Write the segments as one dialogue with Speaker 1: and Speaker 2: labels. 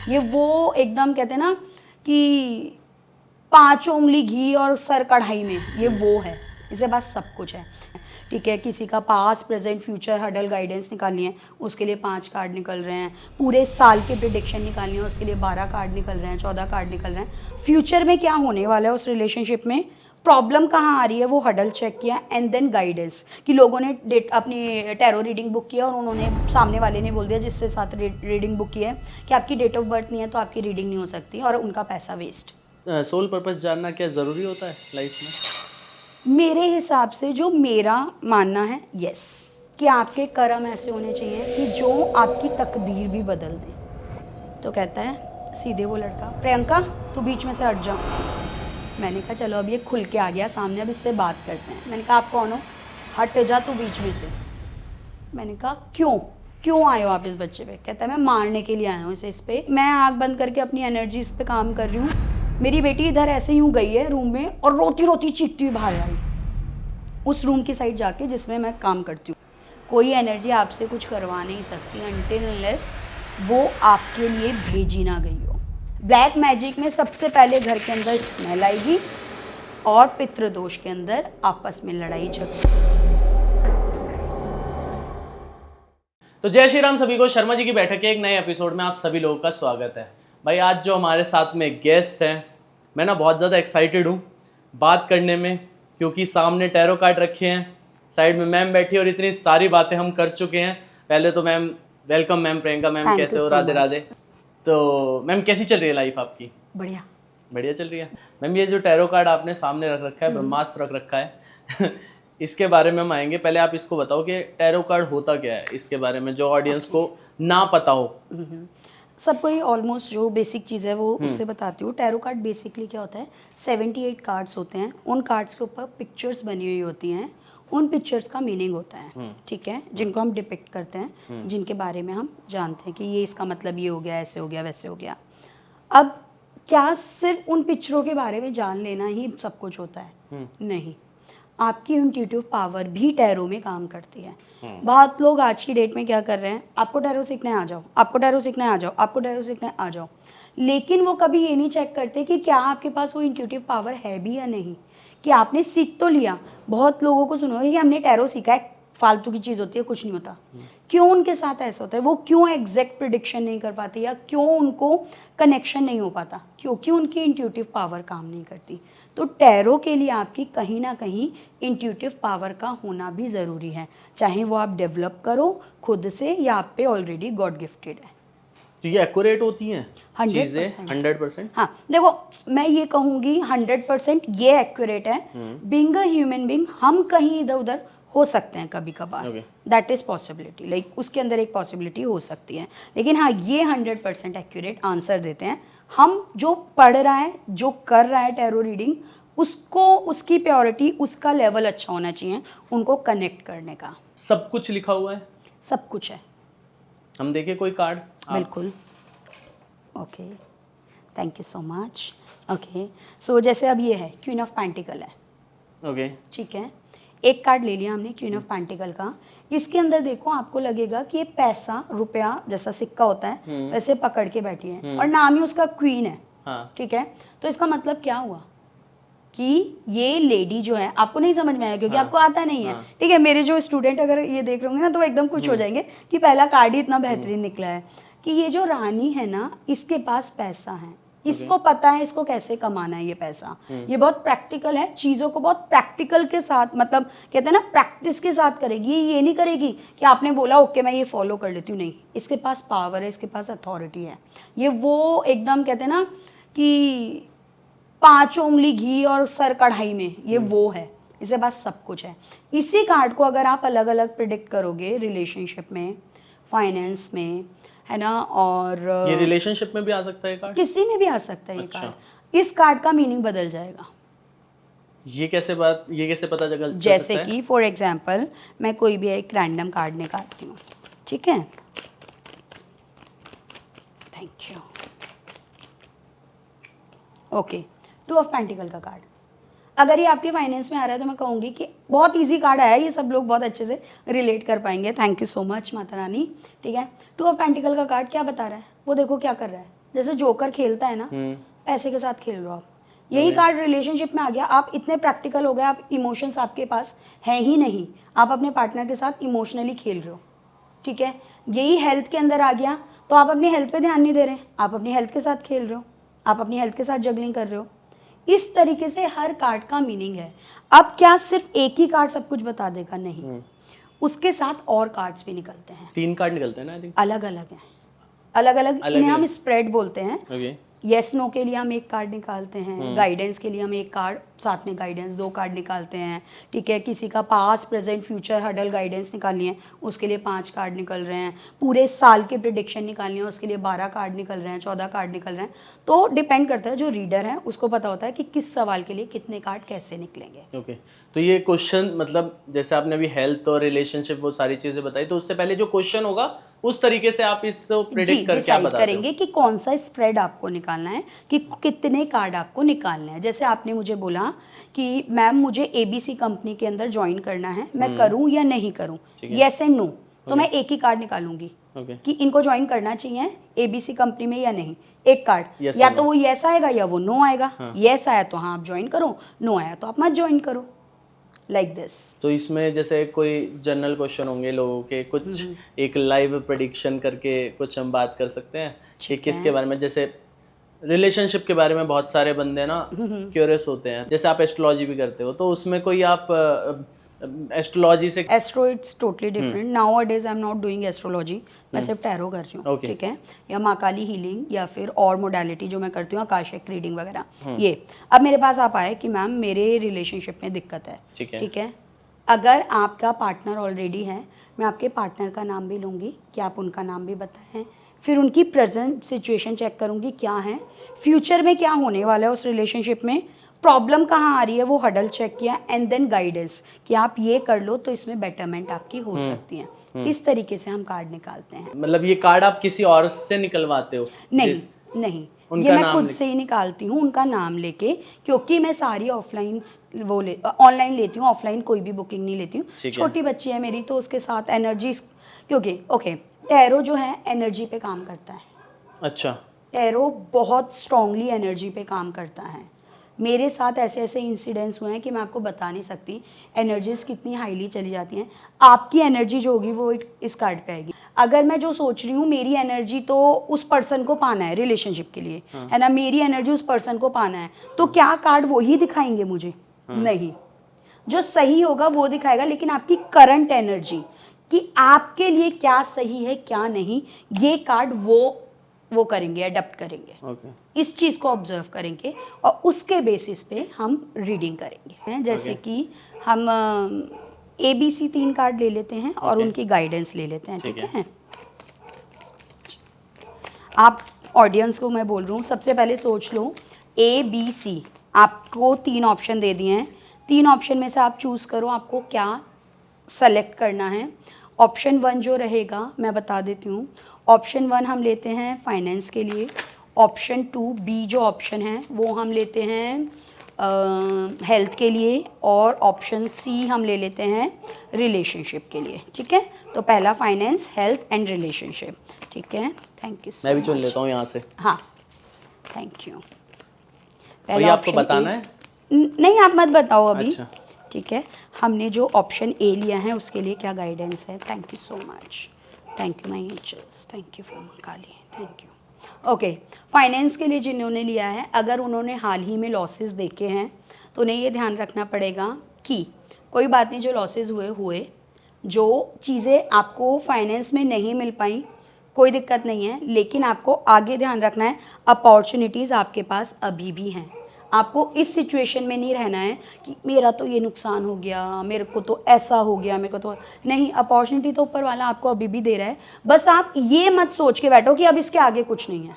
Speaker 1: ये वो एकदम कहते हैं ना कि 5 उंगली घी और सर कढ़ाई में, ये वो है। इसके पास सब कुछ है, ठीक है। किसी का पास्ट प्रेजेंट फ्यूचर हडल गाइडेंस निकालनी है, उसके लिए 5 कार्ड निकल रहे हैं। पूरे साल की प्रिडिक्शन निकालनी है, उसके लिए 12 कार्ड निकल रहे हैं, 14 कार्ड निकल रहे हैं। फ्यूचर में क्या होने वाला है उस रिलेशनशिप में, प्रॉब्लम कहाँ आ रही है, वो हडल चेक किया। एंड देन गाइडेंस कि लोगों ने अपनी टैरो रीडिंग बुक किया और उन्होंने सामने वाले ने बोल दिया जिससे साथ रीडिंग बुक की है कि आपकी डेट ऑफ बर्थ नहीं है तो आपकी रीडिंग नहीं हो सकती, और उनका पैसा वेस्ट।
Speaker 2: सोल पर्पस जानना क्या ज़रूरी होता है लाइफ में?
Speaker 1: मेरे हिसाब से जो मेरा मानना है, यस, कि आपके कर्म ऐसे होने चाहिए कि जो आपकी तकदीर भी बदल दें। तो कहता है सीधे वो लड़का, प्रियंका तू बीच में से हट जा। मैंने कहा चलो अब ये खुल के आ गया सामने, अब इससे बात करते हैं। मैंने कहा आप कौन हो, हट जा तू बीच में से। मैंने कहा क्यों आए हो आप इस बच्चे पे? कहता है मैं मारने के लिए आया हूँ इस पे। मैं आँख बंद करके अपनी एनर्जी इस पे काम कर रही हूँ। मेरी बेटी इधर ऐसे यूँ गई है रूम में और रोती रोती चीखती हुई बाहर आई उस रूम की साइड जाके जिसमें मैं काम करती हूँ। कोई एनर्जी आपसे कुछ करवा नहीं सकती अनटिल अनलेस वो आपके लिए भेजी ना गई हो। ब्लैक मैजिक में सबसे पहले घर के अंदर स्मेल आएगी और पितृदोष के अंदर आपस में लड़ाई झगड़ा।
Speaker 2: तो जय श्री राम सभी को, शर्मा जी की बैठक के एक नए एपिसोड में आप सभी लोगों का स्वागत है। भाई आज जो हमारे साथ में गेस्ट हैं, मैं ना बहुत ज़्यादा एक्साइटेड हूँ बात करने में, क्योंकि सामने टैरो कार्ड रखे हैं, साइड में मैम बैठी और इतनी सारी बातें हम कर चुके हैं। पहले तो ma'am welcome. Ma'am Priyanka ma'am, कैसे हो? राधे राधे। तो मैम कैसी चल रही है लाइफ आपकी?
Speaker 1: बढ़िया
Speaker 2: बढ़िया चल रही है। मैम ये जो टैरो कार्ड आपने सामने रख रखा है, ब्रह्मास्त्र रख रखा है इसके बारे में हम आएंगे। पहले आप इसको बताओ कि टैरो कार्ड होता क्या है, इसके बारे में जो ऑडियंस को ना पता हो।
Speaker 1: सबको ही ऑलमोस्ट जो बेसिक चीज़ है वो उससे बताती हूँ। टैरो कार्ड बेसिकली क्या होता है, 78 कार्ड्स होते हैं। उन कार्ड्स के ऊपर पिक्चर्स बनी हुई होती हैं, उन पिक्चर्स का मीनिंग होता है, ठीक है, जिनको हम डिपिक्ट करते हैं, जिनके बारे में हम जानते हैं कि ये इसका मतलब ये हो गया, ऐसे हो गया, वैसे हो गया। अब क्या सिर्फ उन पिक्चरों के बारे में जान लेना ही सब कुछ होता है? नहीं, आपकी इंट्यूटिव पावर भी टैरो में काम करती है। बहुत लोग आज की डेट में क्या कर रहे हैं, आपको टैरो सीखना है आ जाओ, आपको टैरो सीखना है आ जाओ, आपको टैरो सीखना है आ जाओ, लेकिन वो कभी ये नहीं चेक करते कि क्या आपके पास वो इंट्यूटिव पावर है भी या नहीं, कि आपने सीख तो लिया। बहुत लोगों को सुनोगे कि हमने टैरो सीखा है, फालतू की चीज़ होती है, कुछ नहीं होता। क्यों उनके साथ ऐसा होता है? वो क्यों एग्जैक्ट प्रिडिक्शन नहीं कर पाते या क्यों उनको कनेक्शन नहीं हो पाता? क्योंकि उनकी इंट्यूटिव पावर काम नहीं करती। तो टैरो के लिए आपकी कहीं ना कहीं इंट्यूटिव पावर का होना भी ज़रूरी है, चाहे वो आप डेवलप करो खुद से या आप पे ऑलरेडी गॉड गिफ्टेड है।
Speaker 2: तो ये एक्यूरेट होती हैं 100%?
Speaker 1: हाँ, देखो मैं ये कहूँगी 100% ये एक्यूरेट है। बीइंग अ ह्यूमन बीइंग हम कहीं इधर उधर हो सकते हैं कभी कभार, दैट इज़ पॉसिबिलिटी, लाइक उसके अंदर एक पॉसिबिलिटी हो सकती है, लेकिन हाँ ये 100% एक्यूरेट आंसर देते हैं। हम जो पढ़ रहा है, जो कर रहा है टैरो रीडिंग, उसको उसकी प्योरिटी, उसका लेवल अच्छा होना चाहिए उनको कनेक्ट करने का।
Speaker 2: सब कुछ लिखा हुआ है?
Speaker 1: सब कुछ है।
Speaker 2: हम देखें कोई कार्ड?
Speaker 1: बिल्कुल। Okay, thank you so much. Okay, so जैसे अब ये है क्वीन ऑफ पेंटिकल है,
Speaker 2: ओके,
Speaker 1: ठीक है। एक कार्ड ले लिया हमने क्वीन ऑफ पेंटिकल का। इसके अंदर देखो आपको लगेगा कि ये पैसा, रुपया जैसा सिक्का होता है वैसे पकड़ के बैठी है और नाम ही उसका क्वीन है, ठीक है। तो इसका मतलब क्या हुआ कि ये लेडी जो है, आपको नहीं समझ में आया क्योंकि आपको आता नहीं है, ठीक है। मेरे जो स्टूडेंट अगर ये देख रहे होंगे ना तो वो एकदम खुश हो जाएंगे कि पहला कार्ड ही इतना बेहतरीन निकला है कि ये जो रानी है ना, इसके पास पैसा है, इसको पता है इसको कैसे कमाना है ये पैसा। ये बहुत प्रैक्टिकल है, चीज़ों को बहुत प्रैक्टिकल के साथ, मतलब कहते हैं ना प्रैक्टिस के साथ करेगी। ये नहीं करेगी कि आपने बोला ओके मैं ये फॉलो कर लेती हूँ, नहीं, इसके पास पावर है, इसके पास अथॉरिटी है। ये वो एकदम कहते हैं ना कि 5 उंगली घी और सर कढ़ाई में, ये वो है, इसके पास सब कुछ है। इसी कार्ड को अगर आप अलग अलग प्रिडिक्ट करोगे रिलेशनशिप में, फाइनेंस में, है ना, और
Speaker 2: ये रिलेशनशिप में भी आ सकता है कार्ड?
Speaker 1: किसी में भी आ सकता है। अच्छा। ये कार्ड, इस कार्ड का मीनिंग बदल जाएगा।
Speaker 2: ये कैसे पता चल
Speaker 1: जैसे कि फॉर एग्जांपल मैं कोई भी एक रैंडम कार्ड निकालती हूँ, ठीक है, thank you. Okay, 2 of pentacle का कार्ड। अगर ये आपके फाइनेंस में आ रहा है तो मैं कहूँगी कि बहुत इजी कार्ड आया है, ये सब लोग बहुत अच्छे से रिलेट कर पाएंगे। Thank you so much Mata Rani, ठीक है। 2 ऑफ पेंटिकल का कार्ड क्या बता रहा है? वो देखो क्या कर रहा है, जैसे जोकर खेलता है ना, पैसे के साथ खेल रहे हो आप। यही कार्ड रिलेशनशिप में आ गया, आप इतने प्रैक्टिकल हो गए, आप इमोशंस आपके पास हैं ही नहीं, आप अपने पार्टनर के साथ इमोशनली खेल रहे हो, ठीक है। यही हेल्थ के अंदर आ गया, तो आप अपनी हेल्थ पे ध्यान नहीं दे रहे, आप अपनी हेल्थ के साथ खेल रहे हो, आप अपनी हेल्थ के साथ जगलिंग कर रहे हो। इस तरीके से हर कार्ड का मीनिंग है। अब क्या सिर्फ एक ही कार्ड सब कुछ बता देगा? नहीं, उसके साथ और कार्ड्स भी निकलते हैं।
Speaker 2: 3 कार्ड निकलते हैं ना, आई थिंक।
Speaker 1: अलग अलग हैं, अलग अलग, इन्हें हम स्प्रेड बोलते हैं।
Speaker 2: ओके।
Speaker 1: यस नो के लिए हम एक कार्ड निकालते हैं, गाइडेंस के लिए हम एक कार्ड, साथ में गाइडेंस 2 कार्ड निकालते हैं, ठीक है। किसी का पास्ट प्रेजेंट फ्यूचर हडल गाइडेंस निकालनी है, उसके लिए 5 कार्ड निकल रहे हैं। पूरे साल की प्रिडिक्शन निकालनी है, उसके लिए 12 कार्ड निकल रहे हैं, 14 कार्ड निकल रहे हैं। तो डिपेंड करता है, जो रीडर है उसको पता होता है कि किस सवाल के लिए कितने कार्ड कैसे निकलेंगे।
Speaker 2: ओके। तो ये क्वेश्चन मतलब जैसे आपने अभी हेल्थ और रिलेशनशिप वो सारी चीजें बताई, तो उससे पहले जो क्वेश्चन होगा उस तरीके से आप इसको प्रेडिक्ट करके आप बताते
Speaker 1: करेंगे कि कौन सा स्प्रेड आपको निकालना है, कि कितने कार्ड आपको निकालने हैं। जैसे आपने मुझे बोला कि मैम मुझे एबीसी कंपनी के अंदर ज्वाइन करना है, मैं करूं या नहीं करूं, येस एंड नो, तो मैं एक ही कार्ड निकालूंगी कि इनको ज्वाइन करना चाहिए एबीसी कंपनी में या नहीं। एक कार्ड या तो वो येस आएगा या वो नो आएगा। येस आया तो हाँ आप ज्वाइन करो, नो आया तो आप मत ज्वाइन करो, लाइक दिस।
Speaker 2: तो इसमें जैसे कोई जनरल क्वेश्चन होंगे लोगों के, कुछ एक लाइव प्रेडिक्शन करके कुछ हम बात कर सकते हैं कि किसके बारे में, जैसे रिलेशनशिप के बारे में बहुत सारे बंदे ना क्यूरियस होते हैं, जैसे आप एस्ट्रोलॉजी भी करते हो, तो उसमें कोई आप एस्ट्रोलॉजी से
Speaker 1: astro it's totally different. Now a days I am not doing astrology, मैं सिर्फ टैरो कर रही हूँ, ठीक है, या महाकाली हीलिंग या फिर और मोडालिटी जो मैं करती हूँ, आकाशिक रीडिंग वगैरह। ये अब मेरे पास आप आए कि मैम मेरे रिलेशनशिप में दिक्कत है, ठीक है। अगर आपका पार्टनर ऑलरेडी है, मैं आपके पार्टनर का नाम भी लूँगी कि आप उनका नाम भी बताएं, फिर उनकी प्रेजेंट सिचुएशन चेक करूँगी क्या है, फ्यूचर में क्या होने वाला है उस रिलेशनशिप में, प्रॉब्लम कहाँ आ रही है वो हडल चेक किया, एंड देन गाइडेंस कि आप ये कर लो तो इसमें बेटरमेंट आपकी हो सकती है। इस तरीके से हम कार्ड निकालते हैं।
Speaker 2: मतलब ये कार्ड आप किसी और से निकलवाते हो?
Speaker 1: नहीं नहीं, ये मैं खुद से ही निकालती हूँ, उनका नाम लेके, क्योंकि मैं सारी ऑफलाइन ऑनलाइन लेती हूँ, ऑफलाइन कोई भी बुकिंग नहीं लेती हूँ। छोटी बच्ची है मेरी, तो उसके साथ एनर्जी, क्योंकि ओके टैरो जो है एनर्जी पे काम करता है।
Speaker 2: अच्छा।
Speaker 1: टैरो बहुत स्ट्रांगली एनर्जी पे काम करता है। मेरे साथ ऐसे ऐसे इंसिडेंट्स हुए हैं कि मैं आपको बता नहीं सकती, एनर्जीज कितनी हाईली चली जाती हैं। आपकी एनर्जी जो होगी वो इस कार्ड पे आएगी। अगर मैं जो सोच रही हूँ, मेरी एनर्जी तो उस पर्सन को पाना है रिलेशनशिप के लिए, है ना, मेरी एनर्जी उस पर्सन को पाना है, तो क्या कार्ड वही दिखाएंगे मुझे? नहीं, जो सही होगा वो दिखाएगा, लेकिन आपकी करंट एनर्जी कि आपके लिए क्या सही है क्या नहीं, ये कार्ड वो करेंगे, अडप्ट करेंगे। इस चीज़ को ऑब्जर्व करेंगे और उसके बेसिस पे हम रीडिंग करेंगे। जैसे कि हम ABC 3 कार्ड ले लेते हैं और उनकी गाइडेंस ले लेते हैं, ठीक है। आप ऑडियंस को मैं बोल रही हूँ, सबसे पहले सोच लो ABC, आपको 3 ऑप्शन दे दिए हैं, 3 ऑप्शन में से आप चूज़ करो आपको क्या सेलेक्ट करना है। ऑप्शन 1 जो रहेगा मैं बता देती हूँ। ऑप्शन 1 हम लेते हैं फाइनेंस के लिए, ऑप्शन 2 बी जो ऑप्शन है वो हम लेते हैं हेल्थ के लिए, और ऑप्शन सी हम ले लेते हैं रिलेशनशिप के लिए, ठीक है। तो पहला फाइनेंस, हेल्थ एंड रिलेशनशिप, ठीक है। Thank you so much.
Speaker 2: मैं भी चुन लेता हूँ यहाँ से।
Speaker 1: हाँ, थैंक यू।
Speaker 2: पहला आपको बताना है?
Speaker 1: नहीं, आप मत बताओ अभी।
Speaker 2: अच्छा।
Speaker 1: ठीक है, हमने जो ऑप्शन ए लिया है उसके लिए क्या गाइडेंस है। Thank you so much, thank you my angels, thank you for Mahakali, thank you. Okay, finance के लिए जिन्होंने लिया है, अगर उन्होंने हाल ही में लॉसेस देखे हैं तो उन्हें ये ध्यान रखना पड़ेगा कि कोई बात नहीं, जो लॉसेस हुए, जो चीज़ें आपको फाइनेंस में नहीं मिल पाई कोई दिक्कत नहीं है, लेकिन आपको आगे ध्यान रखना है अपॉर्चुनिटीज़ आपके पास अभी भी हैं। आपको इस सिचुएशन में नहीं रहना है कि मेरा तो ये नुकसान हो गया, मेरे को तो ऐसा हो गया, मेरे को तो नहीं। अपॉर्चुनिटी तो ऊपर वाला आपको अभी भी दे रहा है, बस आप ये मत सोच के बैठो कि अब इसके आगे कुछ नहीं है।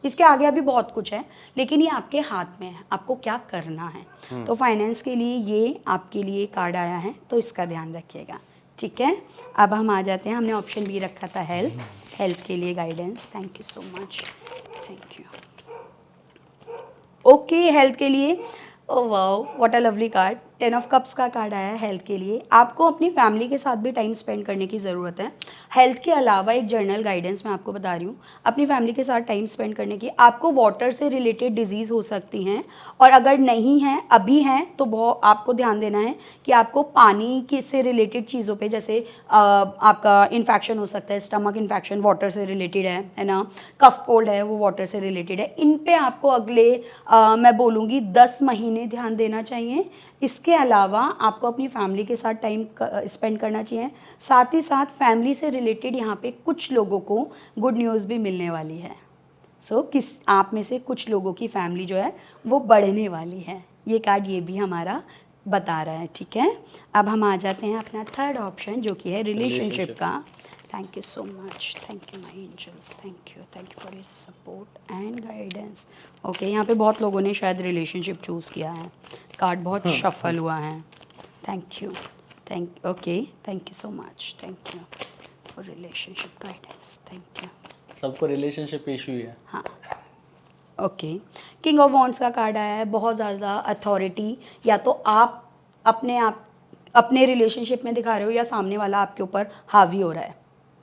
Speaker 1: इसके आगे अभी बहुत कुछ है, लेकिन ये आपके हाथ में है, आपको क्या करना है। तो फाइनेंस के लिए ये आपके लिए कार्ड आया है, तो इसका ध्यान रखिएगा, ठीक है। अब हम आ जाते हैं, हमने ऑप्शन बी रखा था हेल्थ के लिए guidance. Thank you so much, thank you. Okay, health के लिए, oh wow, what a lovely card. 10 of cups का कार्ड आया है हेल्थ के लिए। आपको अपनी फैमिली के साथ भी टाइम स्पेंड करने की ज़रूरत है। हेल्थ के अलावा एक जर्नल गाइडेंस मैं आपको बता रही हूँ, अपनी फैमिली के साथ टाइम स्पेंड करने की। आपको वाटर से रिलेटेड डिजीज़ हो सकती हैं, और अगर नहीं है अभी हैं तो बहुत आपको ध्यान देना है कि आपको पानी के से रिलेटेड चीज़ों पे, जैसे आपका इन्फेक्शन हो सकता है, स्टमक इन्फेक्शन वाटर से रिलेटेड है ना, कफ कोल्ड है वो वाटर से रिलेटेड है। इन पे आपको अगले मैं बोलूँगी 10 महीने ध्यान देना चाहिए। इसके अलावा आपको अपनी फैमिली के साथ टाइम स्पेंड करना चाहिए। साथ ही साथ फैमिली से रिलेटेड यहाँ पे कुछ लोगों को गुड न्यूज़ भी मिलने वाली है। किस आप में से कुछ लोगों की फैमिली जो है वो बढ़ने वाली है, ये कार्ड ये भी हमारा बता रहा है। ठीक है, अब हम आ जाते हैं अपना थर्ड ऑप्शन जो कि है रिलेशनशिप का। Thank you so much, thank you my angels, thank you for your support and guidance. Okay, यहाँ पे बहुत लोगों ने शायद रिलेशनशिप चूज़ किया है, कार्ड बहुत शफल हुआ है। Thank you so much, thank you for relationship guidance, thank you.
Speaker 2: सबको रिलेशनशिप इशू ही है।
Speaker 1: हाँ, ओके, किंग ऑफ वॉन्ड्स का कार्ड आया है। बहुत ज़्यादा अथॉरिटी या तो आप अपने रिलेशनशिप में दिखा रहे हो, या सामने वाला आपके ऊपर हावी हो रहा है,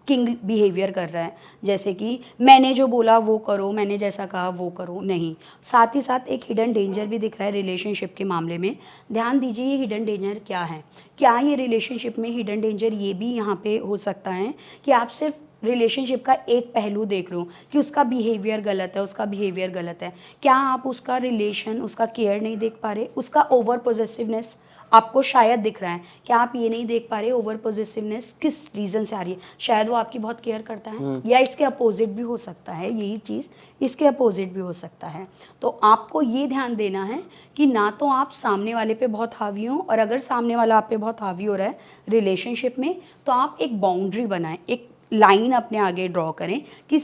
Speaker 1: किंग बिहेवियर कर रहा है, जैसे कि मैंने जो बोला वो करो, मैंने जैसा कहा वो करो, नहीं। साथ ही साथ एक हिडन डेंजर भी दिख रहा है रिलेशनशिप के मामले में। ध्यान दीजिए ये हिडन डेंजर क्या है। क्या ये रिलेशनशिप में हिडन डेंजर ये भी यहाँ पे हो सकता है कि आप सिर्फ रिलेशनशिप का एक पहलू देख रहे हो कि उसका बिहेवियर गलत है, उसका बिहेवियर गलत है। क्या आप उसका रिलेशन, उसका केयर नहीं देख पा रहे, उसका ओवर पॉजेसिवनेस आपको शायद दिख रहा है। क्या आप ये नहीं देख पा रहे ओवर पॉजेसिवनेस किस रीज़न से आ रही है? शायद वो आपकी बहुत केयर करता है, या इसके अपोजिट भी हो सकता है, यही चीज़ इसके अपोजिट भी हो सकता है। तो आपको ये ध्यान देना है कि ना तो आप सामने वाले पे बहुत हावी हो, और अगर सामने वाला आप पे बहुत हावी हो रहा है रिलेशनशिप में, तो आप एक बाउंड्री बनाएं, एक लाइन अपने आगे ड्रॉ करें कि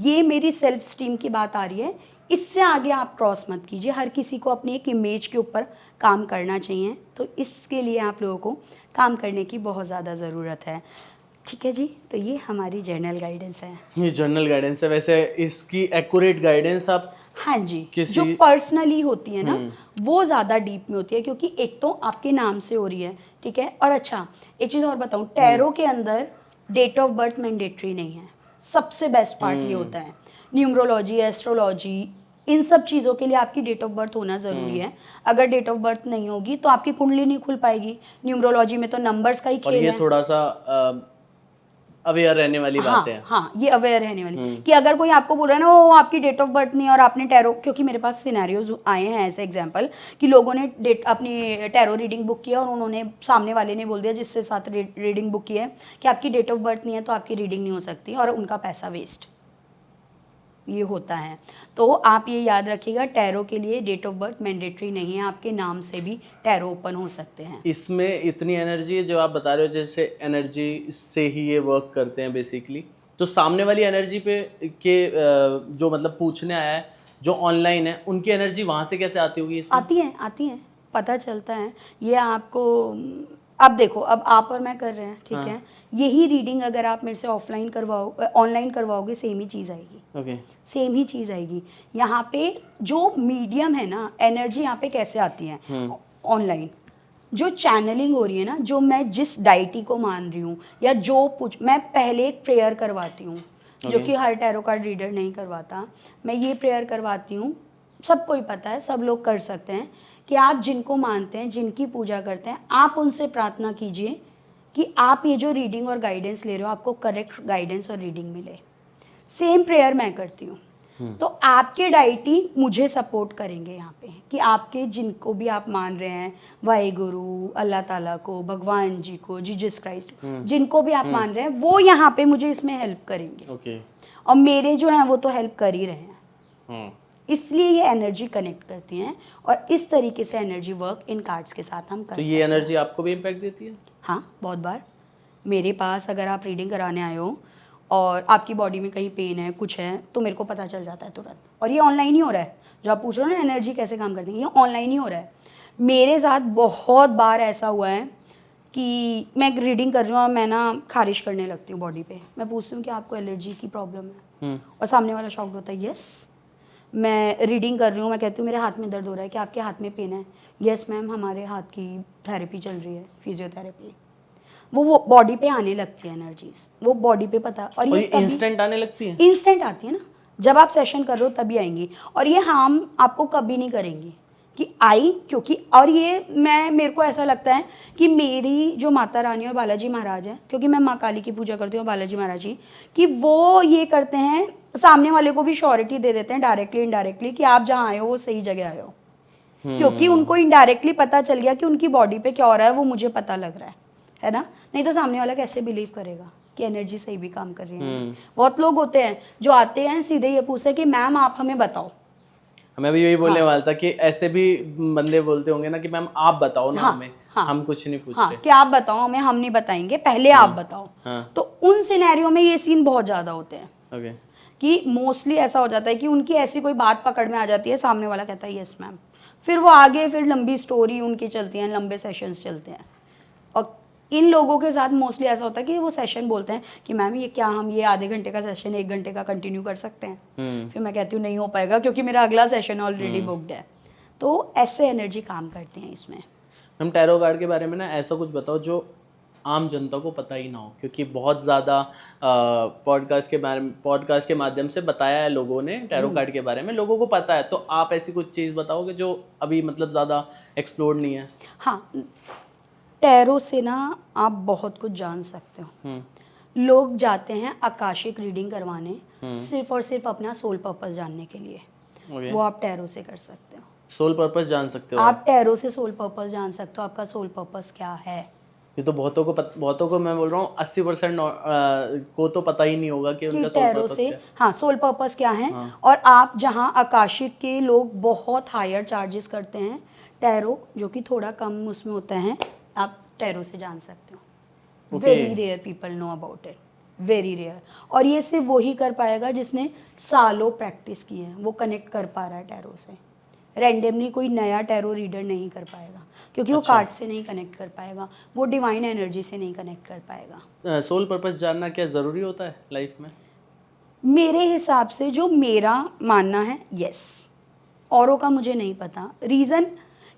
Speaker 1: ये मेरी सेल्फ स्टीम की बात आ रही है, इससे आगे आप क्रॉस मत कीजिए। हर किसी को अपनी एक इमेज के ऊपर काम करना चाहिए, तो इसके लिए आप लोगों को काम करने की बहुत ज़्यादा ज़रूरत है। ठीक है जी, तो ये हमारी जर्नल गाइडेंस है।
Speaker 2: ये जर्नल गाइडेंस है, वैसे इसकी एक्यूरेट गाइडेंस आप
Speaker 1: हाँ जी, जो पर्सनली होती है ना वो ज़्यादा डीप में होती है, क्योंकि एक तो आपके नाम से हो रही है, ठीक है। और अच्छा एक चीज़ और बताऊँ, टैरो के अंदर डेट ऑफ बर्थ मैंडेटरी नहीं है। सबसे बेस्ट पार्ट ये होता है। न्यूमरोलॉजी, एस्ट्रोलॉजी, इन सब चीज़ों के लिए आपकी डेट ऑफ बर्थ होना ज़रूरी है। अगर डेट ऑफ बर्थ नहीं होगी तो आपकी कुंडली नहीं खुल पाएगी। न्यूमरोलॉजी में तो नंबर्स का ही खेल है।
Speaker 2: और ये थोड़ा सा अवेयर रहने वाली बात है।
Speaker 1: हाँ, ये अवेयर रहने वाली कि अगर कोई आपको बोल रहा है ना वो आपकी डेट ऑफ बर्थ नहीं, और आपने टैरो, क्योंकि मेरे पास सिनेरियोज आए हैं ऐसे एग्जांपल कि लोगों ने अपनी टैरो रीडिंग बुक किया और उन्होंने सामने वाले ने बोल दिया जिससे साथ रीडिंग बुक की है कि आपकी डेट ऑफ बर्थ नहीं है तो आपकी रीडिंग नहीं हो सकती, और उनका पैसा वेस्ट, ये होता है। तो आप ये याद रखिएगा, टैरो के लिए डेट ऑफ बर्थ मैंडेटरी नहीं है, आपके नाम से भी टैरो ओपन हो सकते हैं।
Speaker 2: इसमें इतनी एनर्जी है जो आप बता रहे हो, जैसे एनर्जी से ही ये वर्क करते हैं बेसिकली। तो सामने वाली एनर्जी पे के जो मतलब पूछने आया है, जो ऑनलाइन है, उनकी एनर्जी वहाँ से कैसे आती होगी इसमें?
Speaker 1: आती है, पता चलता है। ये आपको अब देखो, अब आप और मैं कर रहे हैं, ठीक है। यही रीडिंग अगर आप मेरे से ऑनलाइन करवाओगे सेम ही चीज़ आएगी।
Speaker 2: ओके,
Speaker 1: सेम ही चीज़ आएगी। यहाँ पे जो मीडियम है ना, एनर्जी यहाँ पे कैसे आती है ऑनलाइन, जो चैनलिंग हो रही है ना, जो मैं जिस डाइटी को मान रही हूँ, या जो मैं पहले एक प्रेयर करवाती हूँ, जो कि हर टैरो कार्ड रीडर नहीं करवाता। मैं ये प्रेयर करवाती हूँ, सबको ही पता है, सब लोग कर सकते हैं, कि आप जिनको मानते हैं, जिनकी पूजा करते हैं, आप उनसे प्रार्थना कीजिए कि आप ये जो रीडिंग और गाइडेंस ले रहे हो, आपको करेक्ट गाइडेंस और रीडिंग मिले। सेम प्रेयर मैं करती हूँ। तो आपके डाइटी मुझे सपोर्ट करेंगे यहाँ पे, कि आपके जिनको भी आप मान रहे हैं, वाहेगुरु, अल्लाह ताला को, भगवान जी को, जीसस क्राइस्ट, जिनको भी आप मान रहे हैं, वो यहाँ पे मुझे इसमें हेल्प करेंगे।
Speaker 2: ओके।
Speaker 1: और मेरे जो हैं वो तो हेल्प कर ही रहे हैं। इसलिए ये एनर्जी कनेक्ट करती हैं, और इस तरीके से एनर्जी वर्क इन कार्ड्स के साथ हम कर सकते हैं।
Speaker 2: तो ये एनर्जी आपको भी इम्पैक्ट देती है?
Speaker 1: हाँ, बहुत बार। मेरे पास अगर आप रीडिंग कराने आए हो और आपकी बॉडी में कहीं पेन है, कुछ है, तो मेरे को पता चल जाता है तुरंत। और ये ऑनलाइन ही हो रहा है, जो आप पूछ रहे हो ना एनर्जी कैसे काम करती है, ये ऑनलाइन ही हो रहा है। मेरे साथ बहुत बार ऐसा हुआ है कि मैं रीडिंग कर रही हूँ और मैं ना खारिश करने लगती हूँ बॉडी पे। मैं पूछती हूँ कि आपको एलर्जी की प्रॉब्लम है, और सामने वाला शॉक्ड होता है, यस। मैं रीडिंग कर रही हूँ, मैं कहती हूँ मेरे हाथ में दर्द हो रहा है, कि आपके हाथ में पेन है? यस मैम, हमारे हाथ की थेरेपी चल रही है, फिजियोथेरेपी। वो बॉडी पे आने लगती है एनर्जीज, वो बॉडी पे पता, और ये
Speaker 2: इंस्टेंट आने लगती है?
Speaker 1: इंस्टेंट आती है ना, जब आप सेशन कर रहे हो तभी आएंगी, और ये हार्म आपको कभी नहीं करेंगी कि आई, क्योंकि और ये मेरे को ऐसा लगता है कि मेरी जो माता रानी और बालाजी महाराज है, क्योंकि मैं माँ काली की पूजा करती हूँ, बालाजी महाराज जी, कि वो ये करते हैं, सामने वाले को भी श्योरिटी दे देते हैं डायरेक्टली इनडायरेक्टली कि आप जहाँ आए हो वो सही जगह आए हो, क्योंकि उनको इनडायरेक्टली पता चल गया कि उनकी बॉडी पे क्या हो रहा है, वो मुझे पता लग रहा है ना। नहीं तो सामने वाला कैसे बिलीव करेगा कि एनर्जी सही भी काम कर रही है। बहुत लोग होते हैं जो आते हैं सीधे ये पूछते हैं कि मैम आप हमें बताओ।
Speaker 2: मैं भी यही बोलने वाला था कि ऐसे भी बंदे बोलते होंगे ना कि मैम आप बताओ ना हमें, हम कुछ नहीं पूछते।
Speaker 1: कि आप बताओ हमें, हम नहीं बताएंगे, पहले आप बताओ। तो उन सिनेरियो में ये सीन बहुत ज्यादा होते हैं कि मोस्टली ऐसा हो जाता है कि उनकी ऐसी कोई बात पकड़ में आ जाती है, सामने वाला कहता है यस मैम, फिर वो आगे फिर लंबी स्टोरी उनकी चलती है, लंबे सेशंस चलते हैं। और इन लोगों के साथ मोस्टली ऐसा होता है कि वो सेशन बोलते हैं कि मैम ये क्या हम ये आधे घंटे का सेशन 1 घंटे का कंटिन्यू कर सकते हैं? फिर मैं कहती हूँ नहीं हो पाएगा, क्योंकि मेरा अगला सेशन ऑलरेडी बुक्ड है। तो ऐसे एनर्जी काम करती हैं इसमें।
Speaker 2: हम टैरो कार्ड के बारे में ना ऐसा कुछ बताओ जो आम जनता को पता ही ना हो, क्योंकि बहुत ज़्यादा पॉडकास्ट के माध्यम से बताया है लोगों ने टैरो कार्ड के बारे में, लोगों को पता है। तो आप ऐसी कुछ चीज़ बताओगे जो अभी मतलब ज़्यादा एक्सप्लोर नहीं है?
Speaker 1: हाँ, टैरो से ना आप बहुत कुछ जान सकते हो। लोग जाते हैं आकाशिक रीडिंग करवाने सिर्फ और सिर्फ अपना सोल पर्पस जानने के लिए। वो आप टैरो से कर सकते हो।
Speaker 2: सोल पर्पस जान सकते हो
Speaker 1: आप टैरो से सोल पर्पस जान सकते हो, आपका सोल पर्पस क्या है।
Speaker 2: ये तो बहुतों को मैं बोल रहा हूँ 80% को तो पता ही नहीं होगा कि उनका सोल पर्पस क्या है।
Speaker 1: हाँ, सोल पर्पस क्या है। और आप जहाँ आकाशिक के लोग बहुत हायर चार्जेस करते हैं, टैरो जो कि थोड़ा कम उसमें होता है, आप टैरो से जान सकते हो। Very rare people know about it, very rare. और ये सिर्फ वही कर पाएगा जिसने सालों प्रैक्टिस की है, वो कनेक्ट कर पा रहा है टैरो से। रैंडमली कोई नया टैरो रीडर नहीं कर पाएगा, क्योंकि वो कार्ड से नहीं कनेक्ट कर पाएगा, वो डिवाइन एनर्जी से नहीं कनेक्ट कर पाएगा।
Speaker 2: सोल पर्पस जानना क्या ज़रूरी होता है लाइफ में?
Speaker 1: मेरे हिसाब से जो मेरा मानना है, यस। औरों का मुझे नहीं पता। रीज़न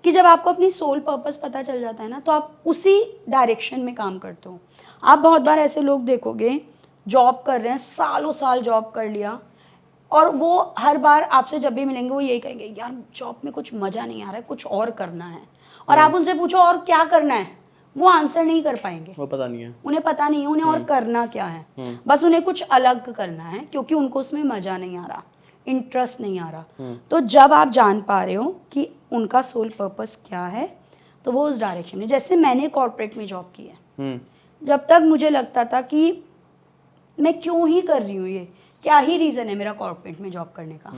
Speaker 1: कि जब आपको अपनी सोल पर्पस पता चल जाता है ना, तो आप उसी डायरेक्शन में काम करते हो। आप बहुत बार ऐसे लोग देखोगे जॉब कर रहे हैं, सालों साल जॉब कर लिया, और वो हर बार आपसे जब भी मिलेंगे वो यही कहेंगे यार जॉब में कुछ मज़ा नहीं आ रहा है, कुछ और करना है। और आप उनसे पूछो और क्या करना है, वो आंसर नहीं कर पाएंगे।
Speaker 2: वो पता नहीं है,
Speaker 1: उन्हें पता नहीं है उन्हें और करना क्या है। बस उन्हें कुछ अलग करना है, क्योंकि उनको उसमें मज़ा नहीं आ रहा, इंटरेस्ट नहीं आ रहा। तो जब आप जान पा रहे हो कि उनका सोल पर्पस क्या है, तो वो उस डायरेक्शन में। जैसे मैंने कॉर्पोरेट में जॉब की है, जब तक मुझे लगता था कि मैं क्यों ही कर रही हूँ, ये क्या ही रीज़न है मेरा कॉर्पोरेट में जॉब करने का।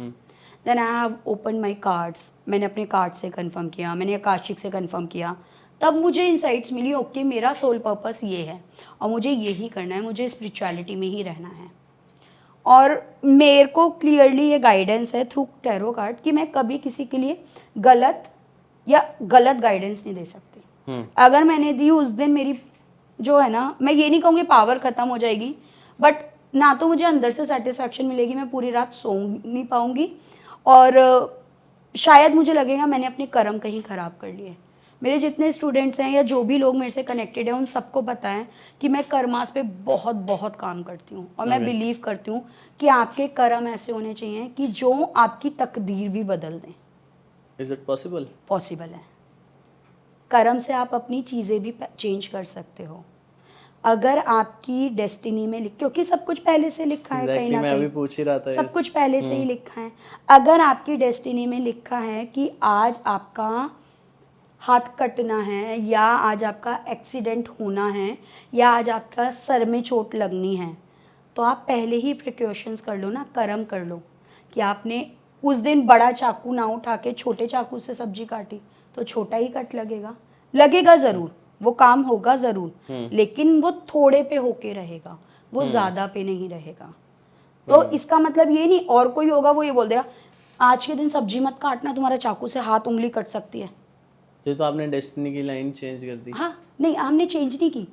Speaker 1: Then I have open my cards, मैंने अपने कार्ड से कंफर्म किया, मैंने आकाशिक से कंफर्म किया, तब मुझे इंसाइट्स मिली ओके मेरा सोल पर्पस ये है और मुझे यही करना है, मुझे स्पिरिचुअलिटी में ही रहना है। और मेरे को क्लियरली ये गाइडेंस है थ्रू टैरो कार्ड कि मैं कभी किसी के लिए गलत गाइडेंस नहीं दे सकती। अगर मैंने दी उस दिन मेरी जो है ना, मैं ये नहीं कहूँगी पावर ख़त्म हो जाएगी, बट ना तो मुझे अंदर से सेटिस्फैक्शन मिलेगी, मैं पूरी रात सो नहीं पाऊँगी, और शायद मुझे लगेगा मैंने अपने कर्म कहीं ख़राब कर लिए। मेरे जितने स्टूडेंट्स हैं या जो भी लोग मेरे से कनेक्टेड हैं, उन सबको पता है कि मैं कर्मास पे बहुत बहुत काम करती हूँ, और मैं बिलीव करती हूँ कि आपके कर्म ऐसे होने चाहिए कि जो आपकी तकदीर भी बदल दें।
Speaker 2: Is it possible? पॉसिबल
Speaker 1: है। कर्म से आप अपनी चीज़ें भी चेंज कर सकते हो। अगर आपकी डेस्टिनी में क्योंकि सब कुछ पहले से लिखा है, कहीं ना कहीं
Speaker 2: अभी पूछ ही रहा था,
Speaker 1: सब कुछ पहले से ही लिखा है। अगर आपकी डेस्टिनी में लिखा है कि आज आपका हाथ कटना है, या आज आपका एक्सीडेंट होना है, या आज आपका सर में चोट लगनी है, तो आप पहले ही प्रिकॉशंस कर लो ना, कर्म कर लो कि आपने उस दिन बड़ा चाकू ना उठा के छोटे चाकू से सब्जी काटी, तो छोटा ही कट लगेगा ज़रूर, वो काम होगा ज़रूर, लेकिन वो थोड़े पे होके रहेगा, वो ज़्यादा पे नहीं रहेगा। तो इसका मतलब ये नहीं, और कोई होगा वो ये बोल देगा आज के दिन सब्जी मत काटना, तुम्हारा चाकू से हाथ उंगली कट सकती है।
Speaker 2: ये तो आपने डेस्टिनी की लाइन चेंज कर दी।
Speaker 1: हाँ, नहीं हमने चेंज नहीं की,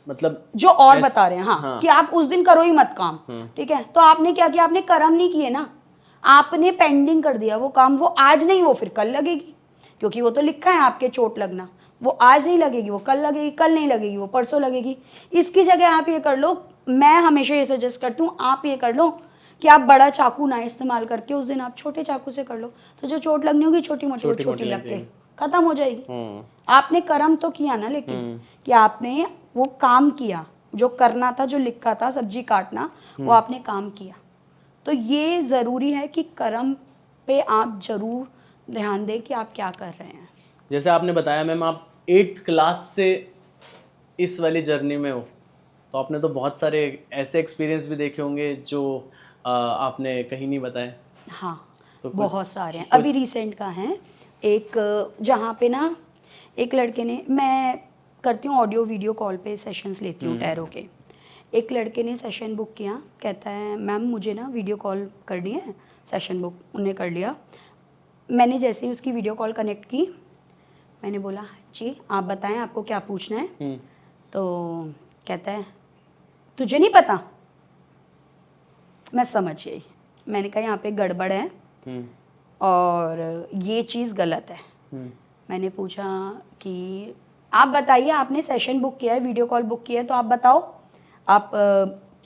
Speaker 2: मतलब
Speaker 1: जो और बता रहे हैं। हाँ, कि आप उस दिन करो ही मत काम, ठीक है। तो आपने क्या किया, आपने कर्म नहीं किए ना, आपने पेंडिंग कर दिया वो काम, वो आज नहीं वो फिर कल लगेगी, क्योंकि वो तो लिखा है आपके चोट लगना, वो आज नहीं लगेगी वो कल लगेगी, कल नहीं लगेगी वो परसों लगेगी। इसकी जगह आप ये कर लो, मैं हमेशा ये सजेस्ट करती हूँ, आप ये कर लो कि आप बड़ा चाकू ना इस्तेमाल करके उस दिन आप छोटे चाकू से कर लो, तो जो चोट लगनी होगी छोटी मोटी वो छोटी लग के खत्म हो जाएगी। आपने कर्म तो किया ना, लेकिन कि आपने वो काम किया जो करना था, जो लिखा था सब्जी काटना, वो आपने काम किया। तो ये ज़रूरी है कि कर्म पे आप ज़रूर ध्यान दें कि आप क्या कर रहे हैं।
Speaker 2: जैसे आपने बताया मैम आप 8th क्लास से इस वाली जर्नी में हो, तो आपने तो बहुत सारे ऐसे एक्सपीरियंस भी देखे होंगे जो आपने कहीं नहीं बताए।
Speaker 1: हाँ,
Speaker 2: तो
Speaker 1: बहुत सारे हैं। अभी रिसेंट का है एक, जहाँ पे ना एक लड़के ने, मैं करती हूँ ऑडियो वीडियो कॉल पे सेशंस लेती हूँ टैरो के। एक लड़के ने सेशन बुक किया, कहता है मैम मुझे ना वीडियो कॉल करनी है, सेशन बुक उन्होंने कर लिया। मैंने जैसे ही उसकी वीडियो कॉल कनेक्ट की, मैंने बोला जी आप बताएं आपको क्या पूछना है। तो कहता है तुझे नहीं पता। मैं समझ गई, मैंने कहा यहाँ पे गड़बड़ है और ये चीज़ गलत है। मैंने पूछा कि आप बताइए, आपने सेशन बुक किया है, वीडियो कॉल बुक किया है, तो आप बताओ आप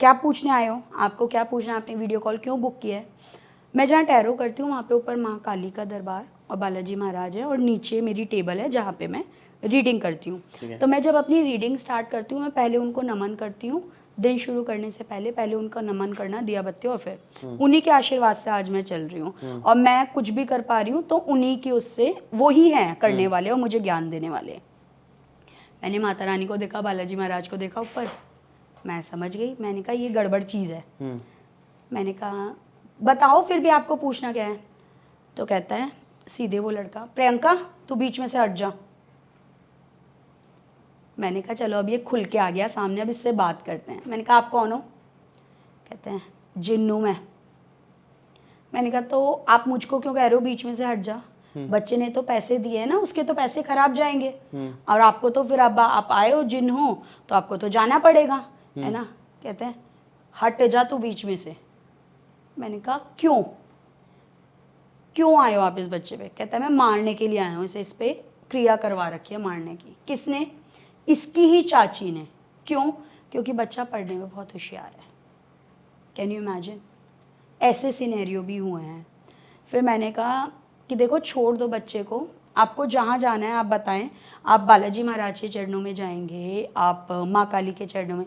Speaker 1: क्या पूछने आए हो, आपको क्या पूछना है, आपने वीडियो कॉल क्यों बुक किया है। मैं जहाँ टैरो करती हूँ वहाँ पे ऊपर माँ काली का दरबार और बालाजी महाराज है, और नीचे मेरी टेबल है जहाँ पे मैं रीडिंग करती हूँ। तो मैं जब अपनी रीडिंग स्टार्ट करती हूँ, मैं पहले उनको नमन करती हूँ, दिन शुरू करने से पहले उनका नमन करना, दिया बत्ती, और फिर उन्हीं के आशीर्वाद से आज मैं चल रही हूँ। और मैं कुछ भी कर पा रही हूँ तो उन्हीं की, उससे वो ही हैं करने वाले और मुझे ज्ञान देने वाले। मैंने माता रानी को देखा, बालाजी महाराज को देखा ऊपर, मैं समझ गई। मैंने कहा ये गड़बड़ चीज़ है। मैंने कहा बताओ फिर भी आपको पूछना क्या है। तो कहता है सीधे वो लड़का, प्रियंका तू बीच में से हट जा। मैंने कहा चलो अब ये खुल के आ गया सामने, अब इससे बात करते हैं। मैंने कहा आप कौन हो। कहते हैं जिन्नू मैं। मैंने कहा तो आप मुझको क्यों कह रहे हो बीच में से हट जा, बच्चे ने तो पैसे दिए हैं ना, उसके तो पैसे खराब जाएंगे, और आपको तो फिर अब आप आए हो जिन हो तो आपको तो जाना पड़ेगा, है ना। कहते हैं हट जा तू बीच में से। मैंने कहा क्यों, क्यों आए हो आप इस बच्चे पे। कहता है मैं मारने के लिए आया हूँ, इसे इस पे क्रिया करवा रखी है मारने की। किसने, इसकी ही चाची ने। क्यों, क्योंकि बच्चा पढ़ने में बहुत होशियार है। कैन यू इमेजिन, ऐसे सिनेरियो भी हुए हैं। फिर मैंने कहा कि देखो छोड़ दो बच्चे को, आपको जहाँ जाना है आप बताएं, आप बालाजी महाराज के चरणों में जाएंगे, आप माँ काली के चरणों में।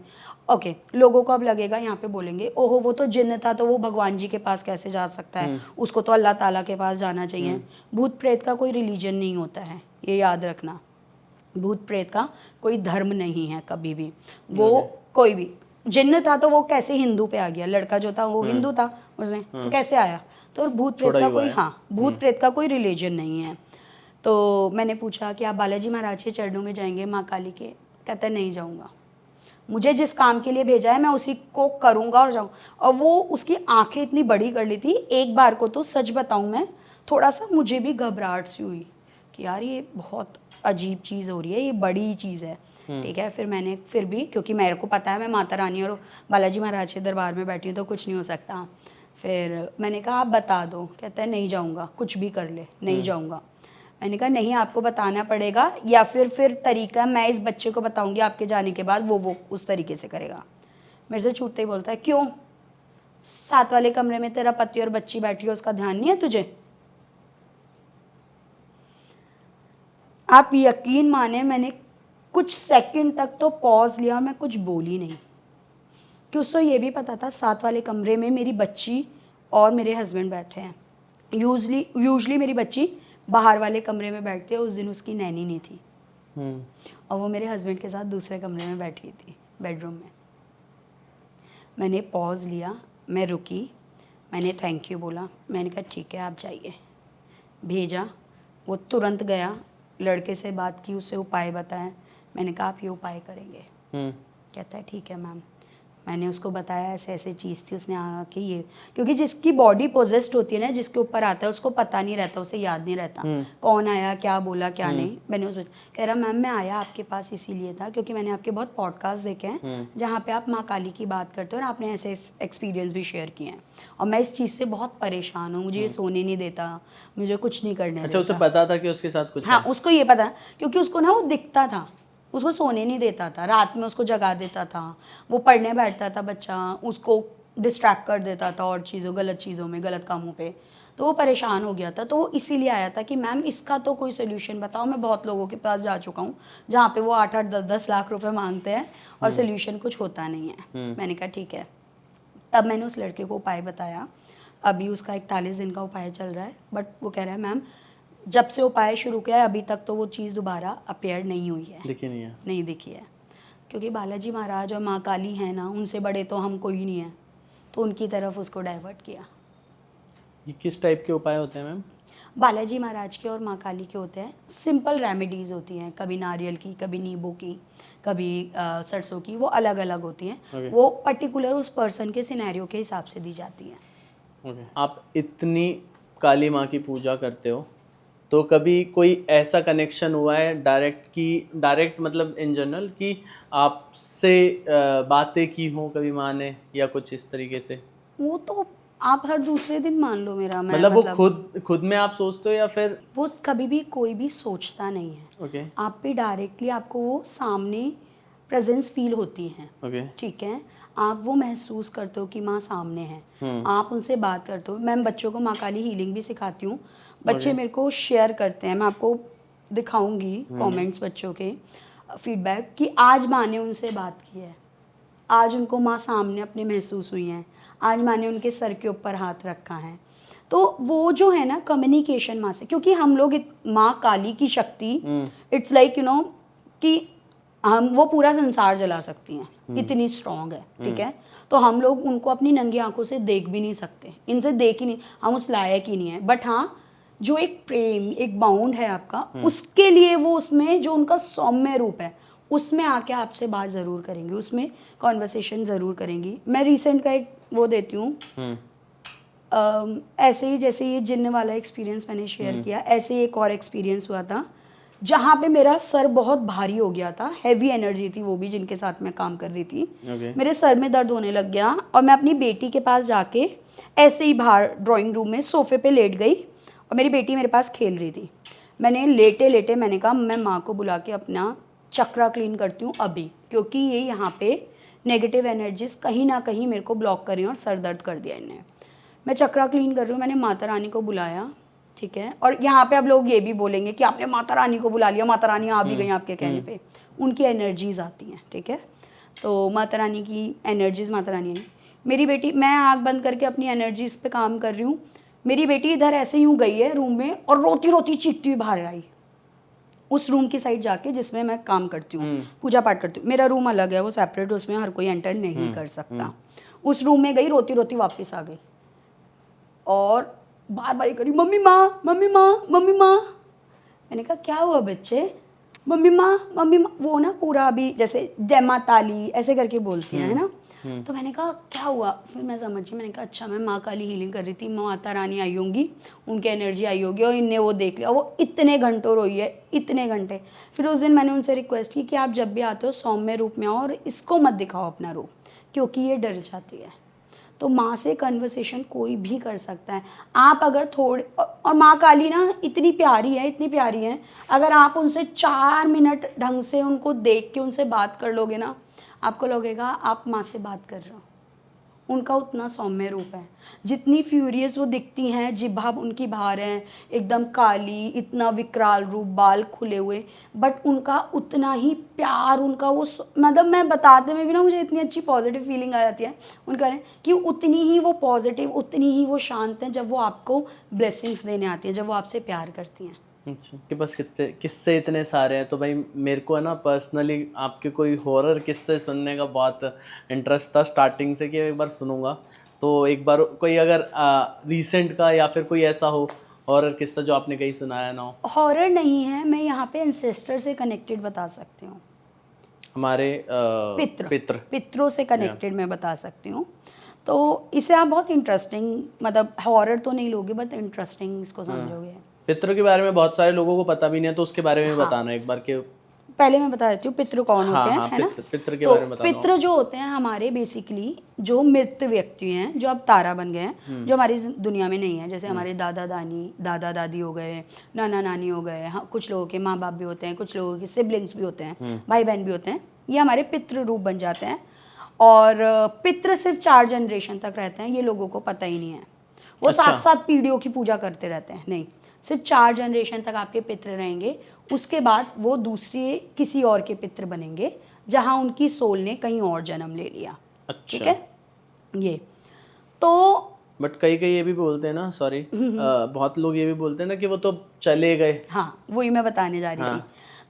Speaker 1: ओके, लोगों को अब लगेगा, यहाँ पे बोलेंगे ओहो वो तो जिन्न था तो वो भगवान जी के पास कैसे जा सकता है, उसको तो अल्लाह ताला के पास जाना चाहिए। भूत प्रेत का कोई रिलीजन नहीं होता है, ये याद रखना। भूत प्रेत का कोई धर्म नहीं है कभी भी। वो कोई भी जिन्न था तो वो कैसे हिंदू पे आ गया, लड़का जो था वो हिंदू था उसने तो कैसे आया। तो भूत प्रेत का कोई, हाँ भूत प्रेत का कोई रिलीजन नहीं है। तो मैंने पूछा कि आप बालाजी महाराज के चरणों में जाएंगे माँ काली के। कहता है नहीं जाऊँगा, मुझे जिस काम के लिए भेजा है मैं उसी को करूँगा और जाऊँ। और वो उसकी आंखें इतनी बड़ी कर ली थी एक बार को, तो सच बताऊँ मैं थोड़ा सा मुझे भी घबराहट सी हुई कि यार ये बहुत अजीब चीज़ हो रही है, ये बड़ी चीज़ है। ठीक है, फिर मैंने फिर भी, क्योंकि मेरे को पता है मैं माता रानी और बालाजी महाराज के दरबार में बैठी हूँ तो कुछ नहीं हो सकता। फिर मैंने कहा आप बता दो। कहता है नहीं जाऊँगा, कुछ भी कर ले नहीं जाऊँगा। मैंने कहा नहीं आपको बताना पड़ेगा, या फिर तरीका मैं इस बच्चे को बताऊँगी आपके जाने के बाद, वो उस तरीके से करेगा। मेरे से छूटते ही बोलता है क्यों, साथ वाले कमरे में तेरा पति और बच्ची बैठी है, उसका ध्यान नहीं है तुझे। आप यकीन माने मैंने कुछ सेकंड तक तो पॉज लिया और मैं कुछ बोली नहीं, कि उसको ये भी पता था साथ वाले कमरे में मेरी बच्ची और मेरे हस्बैंड बैठे हैं। यूजली मेरी बच्ची बाहर वाले कमरे में बैठती है, उस दिन उसकी नैनी नहीं थी और वो मेरे हस्बैंड के साथ दूसरे कमरे में बैठी थी बेडरूम में। मैंने पॉज लिया, मैं रुकी, मैंने थैंक यू बोला, मैंने कहा ठीक है आप जाइए, भेजा। वो तुरंत गया, लड़के से बात की, उसे उपाय बताया। मैंने कहा आप ये उपाय करेंगे। कहता है ठीक है मैम। मैंने उसको बताया ऐसे ऐसे चीज़ थी, उसने आके ये, क्योंकि जिसकी बॉडी पोजेस्ड होती है ना, जिसके ऊपर आता है उसको पता नहीं रहता, उसे याद नहीं रहता कौन आया, क्या बोला, क्या नहीं। मैंने उस कह रहा मैम मैं आया आपके पास इसीलिए था क्योंकि मैंने आपके बहुत पॉडकास्ट देखे हैं जहाँ पे आप माँ काली की बात करते हो और आपने ऐसे एक्सपीरियंस भी शेयर किए हैं और मैं इस चीज़ से बहुत परेशान हूँ, मुझे ये सोने नहीं देता, मुझे कुछ नहीं करने
Speaker 2: अच्छा, उसे
Speaker 1: देता।
Speaker 2: पता था कि उसके साथ कुछ
Speaker 1: हाँ,
Speaker 2: है?
Speaker 1: उसको ये पता, क्योंकि उसको ना वो दिखता था, उसको सोने नहीं देता था, रात में उसको जगा देता था, वो पढ़ने बैठता था बच्चा, उसको डिस्ट्रैक्ट कर देता था और चीज़ों, गलत चीज़ों में, गलत कामों पे, तो वो परेशान हो गया था। तो वो इसीलिए आया था कि मैम इसका तो कोई सोल्यूशन बताओ। मैं बहुत लोगों के पास जा चुका हूँ जहाँ पे वो 8-8 10-10 लाख रुपए मांगते हैं और सोल्यूशन कुछ होता नहीं है। मैंने कहा ठीक है। तब मैंने उस लड़के को उपाय बताया। अभी उसका 41 दिन का उपाय चल रहा है, बट वो कह रहा है मैम जब से उपाय शुरू किया है अभी तक तो वो चीज़ दोबारा अपेयर नहीं हुई है,
Speaker 2: दिखी नहीं है,
Speaker 1: नहीं दिखी है, क्योंकि बालाजी महाराज और माँ काली हैं ना, उनसे बड़े तो हम कोई नहीं है, तो उनकी तरफ उसको डाइवर्ट किया।
Speaker 2: ये किस टाइप के उपाय होते हैं मैम?
Speaker 1: बालाजी महाराज के और माँ काली के होते हैं सिंपल रेमेडीज़ होती हैं, कभी नारियल की, कभी नींबू की, कभी सरसों की, वो अलग अलग होती हैं।
Speaker 2: Okay.
Speaker 1: वो पर्टिकुलर उस पर्सन के सिनेरियो के हिसाब से दी जाती हैं।
Speaker 2: Okay. आप इतनी काली माँ की पूजा करते हो तो कभी कोई ऐसा कनेक्शन हुआ है डायरेक्ट मतलब इन जनरल कि आपसे बातें की हो कभी माँ ने या कुछ इस तरीके से?
Speaker 1: वो तो आप हर दूसरे दिन मान लो मेरा, मैं
Speaker 2: मतलब वो खुद में आप सोचते हो या फिर?
Speaker 1: वो कभी भी कोई भी सोचता नहीं है।
Speaker 2: ओके
Speaker 1: आप पे डायरेक्टली आपको वो सामने प्रेजेंस फील होती है।
Speaker 2: ओके
Speaker 1: ठीक है, आप वो महसूस करते हो कि माँ सामने है, आप उनसे बात करते हो। मैं बच्चों को माँ काली हीलिंग भी सिखाती हूँ, बच्चे मेरे को शेयर करते हैं, मैं आपको दिखाऊंगी कमेंट्स बच्चों के फीडबैक कि आज माँ ने उनसे बात की है, आज उनको माँ सामने अपने महसूस हुई हैं, आज माँ ने उनके सर के ऊपर हाथ रखा है। तो वो जो है ना कम्युनिकेशन माँ से, क्योंकि हम लोग माँ काली की शक्ति इट्स लाइक यू नो कि हम वो पूरा संसार जला सकती हैं, इतनी स्ट्रांग है। ठीक है, तो हम लोग उनको अपनी नंगी आंखों से देख भी नहीं सकते, इनसे देख ही नहीं, हम उस लायक ही नहीं है। बट हाँ, जो एक प्रेम, एक बाउंड है आपका, उसके लिए वो उसमें जो उनका सौम्य रूप है उसमें आके आपसे बात ज़रूर करेंगी, उसमें कॉन्वर्सेशन ज़रूर करेंगी। मैं रिसेंट का एक वो देती हूँ, ऐसे ही जैसे ये जिन्न वाला एक्सपीरियंस मैंने शेयर किया, ऐसे ही एक और एक्सपीरियंस हुआ था जहाँ पे मेरा सर बहुत भारी हो गया था, हैवी एनर्जी थी वो भी, जिनके साथ मैं काम कर रही थी। मेरे सर में दर्द होने लग गया और मैं अपनी बेटी के पास जाके ऐसे ही बाहर ड्राइंग रूम में सोफे पे लेट गई और मेरी बेटी मेरे पास खेल रही थी। मैंने लेटे लेटे मैंने कहा मैं माँ को बुला के अपना चक्रा क्लीन करती हूँ अभी, क्योंकि ये यहाँ पे नेगेटिव एनर्जीज कहीं ना कहीं मेरे को ब्लॉक कर रही हैं और सर दर्द कर दिया इन्हें। मैं चक्रा क्लीन कर रही हूँ, मैंने माता रानी को बुलाया। ठीक है, और यहाँ पे अब लोग ये भी बोलेंगे कि आपने माता रानी को बुला लिया, माता रानी आ भी गई आपके कहने पे, उनकी एनर्जीज आती हैं। ठीक है, तो माता रानी की एनर्जीज, माता रानी आई। मेरी बेटी, मैं आँख बंद करके अपनी एनर्जीज पे काम कर रही हूँ, मेरी बेटी इधर ऐसे यूँ गई है रूम में और रोती रोती चीखती हुई बाहर आई, उस रूम की साइड जाके जिसमें मैं काम करती हूँ, पूजा पाठ करती हूँ। मेरा रूम अलग है, वो सेपरेट, उसमें हर कोई एंटर नहीं कर सकता। उस रूम में गई, रोती रोती वापस आ गई और बार बार करी, मम्मी माँ, मम्मी माँ, मम्मी माँ। मैंने कहा क्या हुआ बच्चे? मम्मी माँ, मम्मी माँ। वो ना पूरा अभी जैसे जय माता ली ऐसे करके बोलती हैं, है ना। तो मैंने कहा क्या हुआ? फिर मैं समझी, मैंने कहा अच्छा मैं माँ काली हीलिंग कर रही थी, माता रानी आई होंगी, उनकी एनर्जी आई होगी और इनने वो देख लिया। वो इतने घंटों रोई है, इतने घंटे। फिर उस दिन मैंने उनसे रिक्वेस्ट की कि आप जब भी आते हो सौम्य रूप में आओ और इसको मत दिखाओ अपना रूप, क्योंकि ये डर जाती है। तो माँ से कन्वर्सेशन कोई भी कर सकता है। आप अगर थोड़े, और माँ काली ना इतनी प्यारी है, इतनी प्यारी है, अगर आप उनसे 4 मिनट ढंग से उनको देख के उनसे बात कर लोगे ना, आपको लगेगा आप माँ से बात कर रहे हो। उनका उतना सौम्य रूप है, जितनी फ्यूरियस वो दिखती हैं, जिभा उनकी बाहर है, एकदम काली, इतना विकराल रूप, बाल खुले हुए, बट उनका उतना ही प्यार, उनका वो मतलब मैं बताते में भी ना मुझे इतनी अच्छी पॉजिटिव फीलिंग आ जाती है उनका कि उतनी ही वो पॉजिटिव, उतनी ही वो शांत हैं जब वो आपको ब्लेसिंग्स देने आती है, जब वो आपसे प्यार करती हैं।
Speaker 2: अच्छा, कि बस किस्से इतने सारे हैं, तो भाई मेरे को है ना पर्सनली आपके कोई हॉरर किस्से सुनने का बहुत इंटरेस्ट था स्टार्टिंग से कि एक बार सुनूंगा। तो एक बार कोई अगर रीसेंट का या फिर कोई ऐसा हो हॉरर किस्सा जो आपने कहीं सुनाया ना हो।
Speaker 1: हॉरर नहीं है, मैं यहाँ पे एंसेस्टर से कनेक्टेड बता सकती हूँ।
Speaker 2: हमारे
Speaker 1: पितरों से कनेक्टेड मैं बता सकती हूँ। तो इसे आप बहुत इंटरेस्टिंग, मतलब हॉरर तो नहीं लोगे बट इंटरेस्टिंग इसको समझोगे।
Speaker 2: पितरों के बारे में बहुत सारे लोगों को पता भी नहीं है, तो उसके बारे में
Speaker 1: हाँ,
Speaker 2: बताना एक बार के।
Speaker 1: पहले मैं बता देती हूँ पितृ कौन होते हैं, है ना।
Speaker 2: पितृ के
Speaker 1: तो
Speaker 2: बारे में बताना।
Speaker 1: पितृ जो होते हैं हमारे बेसिकली जो मृत व्यक्ति हैं, जो अब तारा बन गए हैं, जो हमारी दुनिया में नहीं है, जैसे हमारे दादा दादी हो गए, नाना नानी हो गए, हाँ, कुछ लोगों के माँ बाप भी होते हैं, कुछ लोगों के सिबलिंग्स भी होते हैं, भाई बहन भी होते हैं, ये हमारे पितृ रूप बन जाते हैं। और पितृ सिर्फ 4 जनरेशन तक रहते हैं, ये लोगों को पता ही नहीं है। वो
Speaker 2: अच्छा।
Speaker 1: 7-7 पीढ़ियों की पूजा करते रहते हैं, नहीं, सिर्फ 4 जनरेशन तक आपके पितृ रहेंगे। उसके बाद वो दूसरे किसी और के पितृ बनेंगे, जहां उनकी सोल ने कहीं और जन्म ले लिया।
Speaker 2: अच्छा।
Speaker 1: ठीक है, ये तो
Speaker 2: बट कई ये भी बोलते हैं ना, सॉरी, बहुत लोग ये भी बोलते हैं ना कि वो तो चले गए।
Speaker 1: हाँ, वही मैं बताने जा रही थी।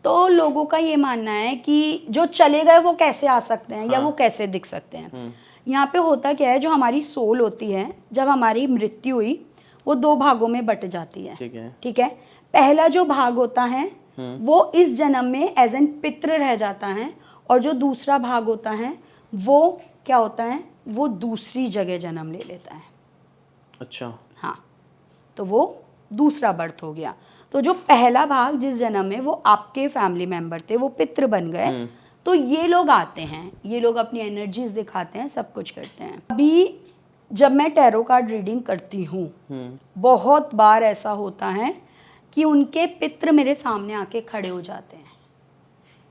Speaker 1: तो लोगों का ये मानना है कि जो चले गए वो कैसे आ सकते हैं, या वो कैसे दिख सकते हैं। यहाँ पे होता क्या है, जो हमारी सोल होती है, जब हमारी मृत्यु हुई, वो 2 भागों में बट जाती है। ठीक है, पहला जो भाग होता है वो इस जन्म में एज एन पितृ रह जाता है, और जो दूसरा भाग होता है वो क्या होता है, वो दूसरी जगह जन्म ले लेता है।
Speaker 2: अच्छा।
Speaker 1: हाँ, तो वो दूसरा बर्थ हो गया। तो जो पहला भाग जिस जन्म में वो आपके फैमिली मेंबर थे, वो पितृ बन गए, तो ये लोग आते हैं, ये लोग अपनी एनर्जीज दिखाते हैं, सब कुछ करते हैं। अभी जब मैं टैरो कार्ड रीडिंग करती हूँ, बहुत बार ऐसा होता है कि उनके पितृ मेरे सामने आके खड़े हो जाते हैं,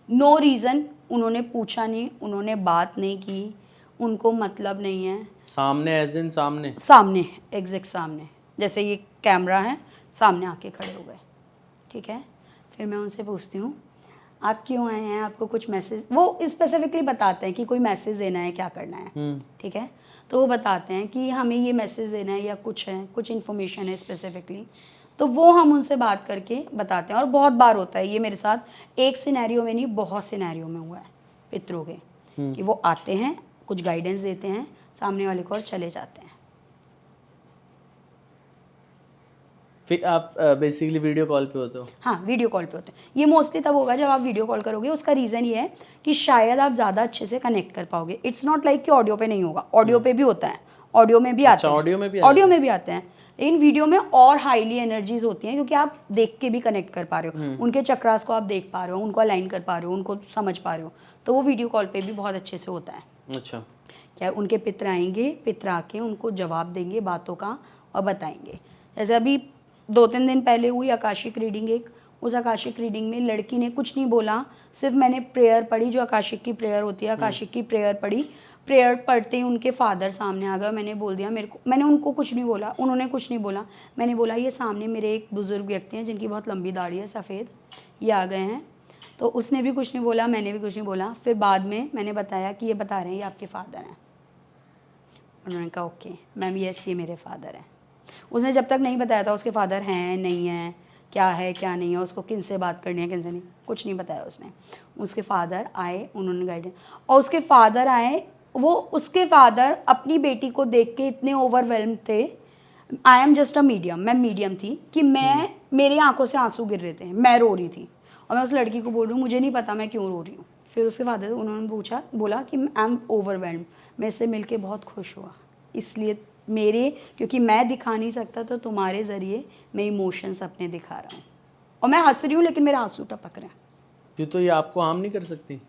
Speaker 1: नो रीज़न, उन्होंने पूछा नहीं, उन्होंने बात नहीं की, उनको मतलब नहीं है।
Speaker 2: सामने एज इन
Speaker 1: सामने एग्जैक्ट सामने, जैसे ये कैमरा है, सामने आके खड़े हो गए। ठीक है, फिर मैं उनसे पूछती हूँ आप क्यों आए हैं, आपको कुछ मैसेज, वो स्पेसिफिकली बताते हैं कि कोई मैसेज देना है, क्या करना है। ठीक है, तो वो बताते हैं कि हमें ये मैसेज देना है, या कुछ है, कुछ इन्फॉर्मेशन है स्पेसिफिकली, तो वो हम उनसे बात करके बताते हैं। और बहुत बार होता है ये मेरे साथ, एक सिनेरियो में नहीं, बहुत सिनेरियो में हुआ है पितरों के, कि वो आते हैं, कुछ गाइडेंस देते हैं सामने वाले को और चले जाते हैं।
Speaker 2: फिर आप बेसिकली वीडियो कॉल पे होते हो?
Speaker 1: हाँ, वीडियो कॉल पे होते हैं। ये मोस्टली तब होगा जब आप वीडियो कॉल करोगे। उसका रीज़न ये है कि शायद आप ज़्यादा अच्छे से कनेक्ट कर पाओगे। इट्स नॉट लाइक कि ऑडियो पे नहीं होगा, ऑडियो पे भी होता है, ऑडियो में भी आते हैं,
Speaker 2: ऑडियो में भी
Speaker 1: आते हैं, लेकिन वीडियो में और हाईली एनर्जीज होती हैं, क्योंकि आप देख के भी कनेक्ट कर पा रहे हो, उनके चक्रास को आप देख पा रहे हो, उनको अलाइन कर पा रहे हो, उनको समझ पा रहे हो, तो वो वीडियो कॉल पे भी बहुत अच्छे से होता है।
Speaker 2: अच्छा,
Speaker 1: क्या उनके पितर आएंगे, पितर आके उनको जवाब देंगे बातों का और बताएंगे। जैसे अभी 2-3 दिन पहले हुई आकाशिक रीडिंग एक, उस आकाशिक रीडिंग में लड़की ने कुछ नहीं बोला, सिर्फ मैंने प्रेयर पढ़ी, जो आकाशिक की प्रेयर होती है, आकाशिक की प्रेयर पढ़ी। प्रेयर पढ़ते ही उनके फादर सामने आ गए। मैंने बोल दिया मैंने उनको कुछ नहीं बोला, उन्होंने कुछ नहीं बोला, मैंने बोला ये सामने मेरे एक बुज़ुर्ग व्यक्ति हैं जिनकी बहुत लंबी दाढ़ी है, सफ़ेद, ये आ गए हैं। तो उसने भी कुछ नहीं बोला, मैंने भी कुछ नहीं बोला। फिर बाद में मैंने बताया कि ये बता रहे हैं ये आपके फादर हैं। उन्होंने कहा ओके मैम, यस ये मेरे फादर हैं। उसने जब तक नहीं बताया था उसके फादर हैं नहीं हैं, क्या है क्या नहीं है, उसको किन से बात करनी है किन से नहीं, कुछ नहीं बताया उसने। उसके फादर आए, उन्होंने गाइडेंस, और उसके फादर आए, वो उसके फादर अपनी बेटी को देख के इतने ओवरवेल्म थे। I am just a medium, मैं मीडियम थी कि मेरी आंखों से आंसू गिर रहे थे, मैं रो रही थी, और मैं उस लड़की को बोल रही हूँ मुझे नहीं पता मैं क्यों रो रही हूँ। फिर उसके फादर उन्होंने बोला कि आई एम ओवरवेल्म, मैं इससे मिलके बहुत खुश हुआ, इसलिए क्योंकि मैं दिखा नहीं सकता तो तुम्हारे ज़रिए मैं इमोशंस अपने दिखा रहा हूँ, और मैं हंस रही हूँ लेकिन मेरे आंसू टपक रहे हैं।
Speaker 2: तो ये आपको हार्म नहीं कर सकती?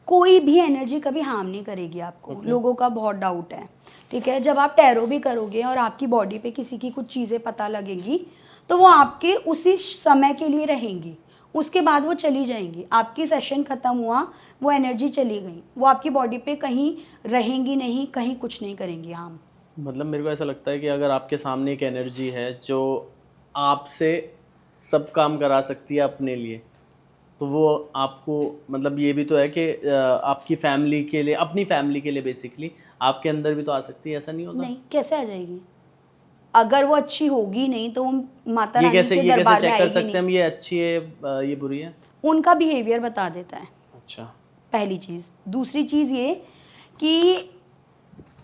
Speaker 1: कोई भी एनर्जी कभी हार्म नहीं करेगी आपको। लोगों का बहुत डाउट है, ठीक है। जब आप टैरो भी करोगे और आपकी बॉडी पे किसी की कुछ चीज़ें पता लगेंगी तो वो आपके उसी समय के लिए रहेंगी, उसके बाद वो चली जाएंगी। आपकी सेशन ख़त्म हुआ, वो एनर्जी चली गई, वो आपकी बॉडी पे कहीं रहेंगी नहीं, कहीं कुछ नहीं करेंगी हार्म।
Speaker 2: मतलब मेरे को ऐसा लगता है कि अगर आपके सामने एक एनर्जी है जो आपसे सब काम करा सकती है अपने लिए, तो वो आपको, मतलब ये भी तो है कि आपकी फैमिली के लिए, अपनी फैमिली के लिए बेसिकली आपके अंदर भी तो आ सकती है, ऐसा नहीं होता?
Speaker 1: नहीं, कैसे आ जाएगी? अगर वो अच्छी होगी नहीं तो वो माता रानी के दरबार में आएगी नहीं।
Speaker 2: ये कैसे चेक कर सकते हैं हम ये अच्छी है ये बुरी है?
Speaker 1: उनका बिहेवियर बता देता है।
Speaker 2: अच्छा,
Speaker 1: पहली चीज़। दूसरी चीज़ ये कि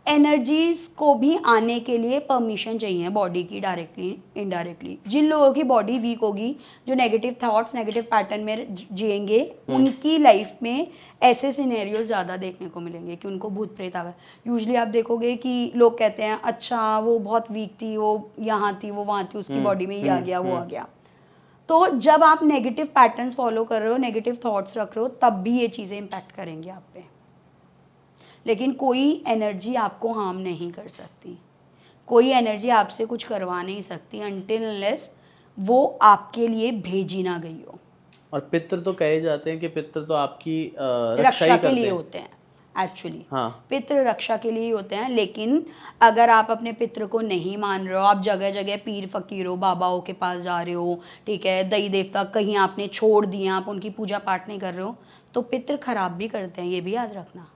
Speaker 1: एनर्जीज को भी आने के लिए परमिशन चाहिए बॉडी की, डायरेक्टली इनडायरेक्टली। जिन लोगों की बॉडी वीक होगी, जो नेगेटिव थॉट्स नेगेटिव पैटर्न में जिएंगे, उनकी लाइफ में ऐसे सिनेरियोज ज़्यादा देखने को मिलेंगे कि उनको भूत प्रेत आ गए। यूजली आप देखोगे कि लोग कहते हैं अच्छा वो बहुत वीक थी, वो यहाँ थी, वो वहाँ थी, उसकी बॉडी में ये आ गया, वो आ गया। तो जब आप नेगेटिव पैटर्न्स फॉलो कर रहे हो, नेगेटिव थॉट्स रख रहे हो, तब भी ये चीज़ें इम्पैक्ट करेंगी आप पे। लेकिन कोई एनर्जी आपको हार्म नहीं कर सकती, कोई एनर्जी आपसे कुछ करवा नहीं सकती अनटिल अनलेस वो आपके लिए भेजी ना गई हो।
Speaker 2: और पितृ तो कहे जाते हैं कि पितृ तो आपकी रक्षा
Speaker 1: रक्षा
Speaker 2: ही
Speaker 1: के
Speaker 2: करते
Speaker 1: लिए
Speaker 2: हैं।
Speaker 1: होते हैं एक्चुअली।
Speaker 2: हाँ।
Speaker 1: पितृ रक्षा के लिए ही होते हैं। लेकिन अगर आप अपने पितृ को नहीं मान रहे हो, आप जगह जगह पीर फकीरों बाबाओं के पास जा रहे हो, ठीक है, दई देवता कहीं आपने छोड़ दिए, आप उनकी पूजा पाठ नहीं कर रहे हो, तो पितृ खराब भी करते हैं, ये भी याद रखना।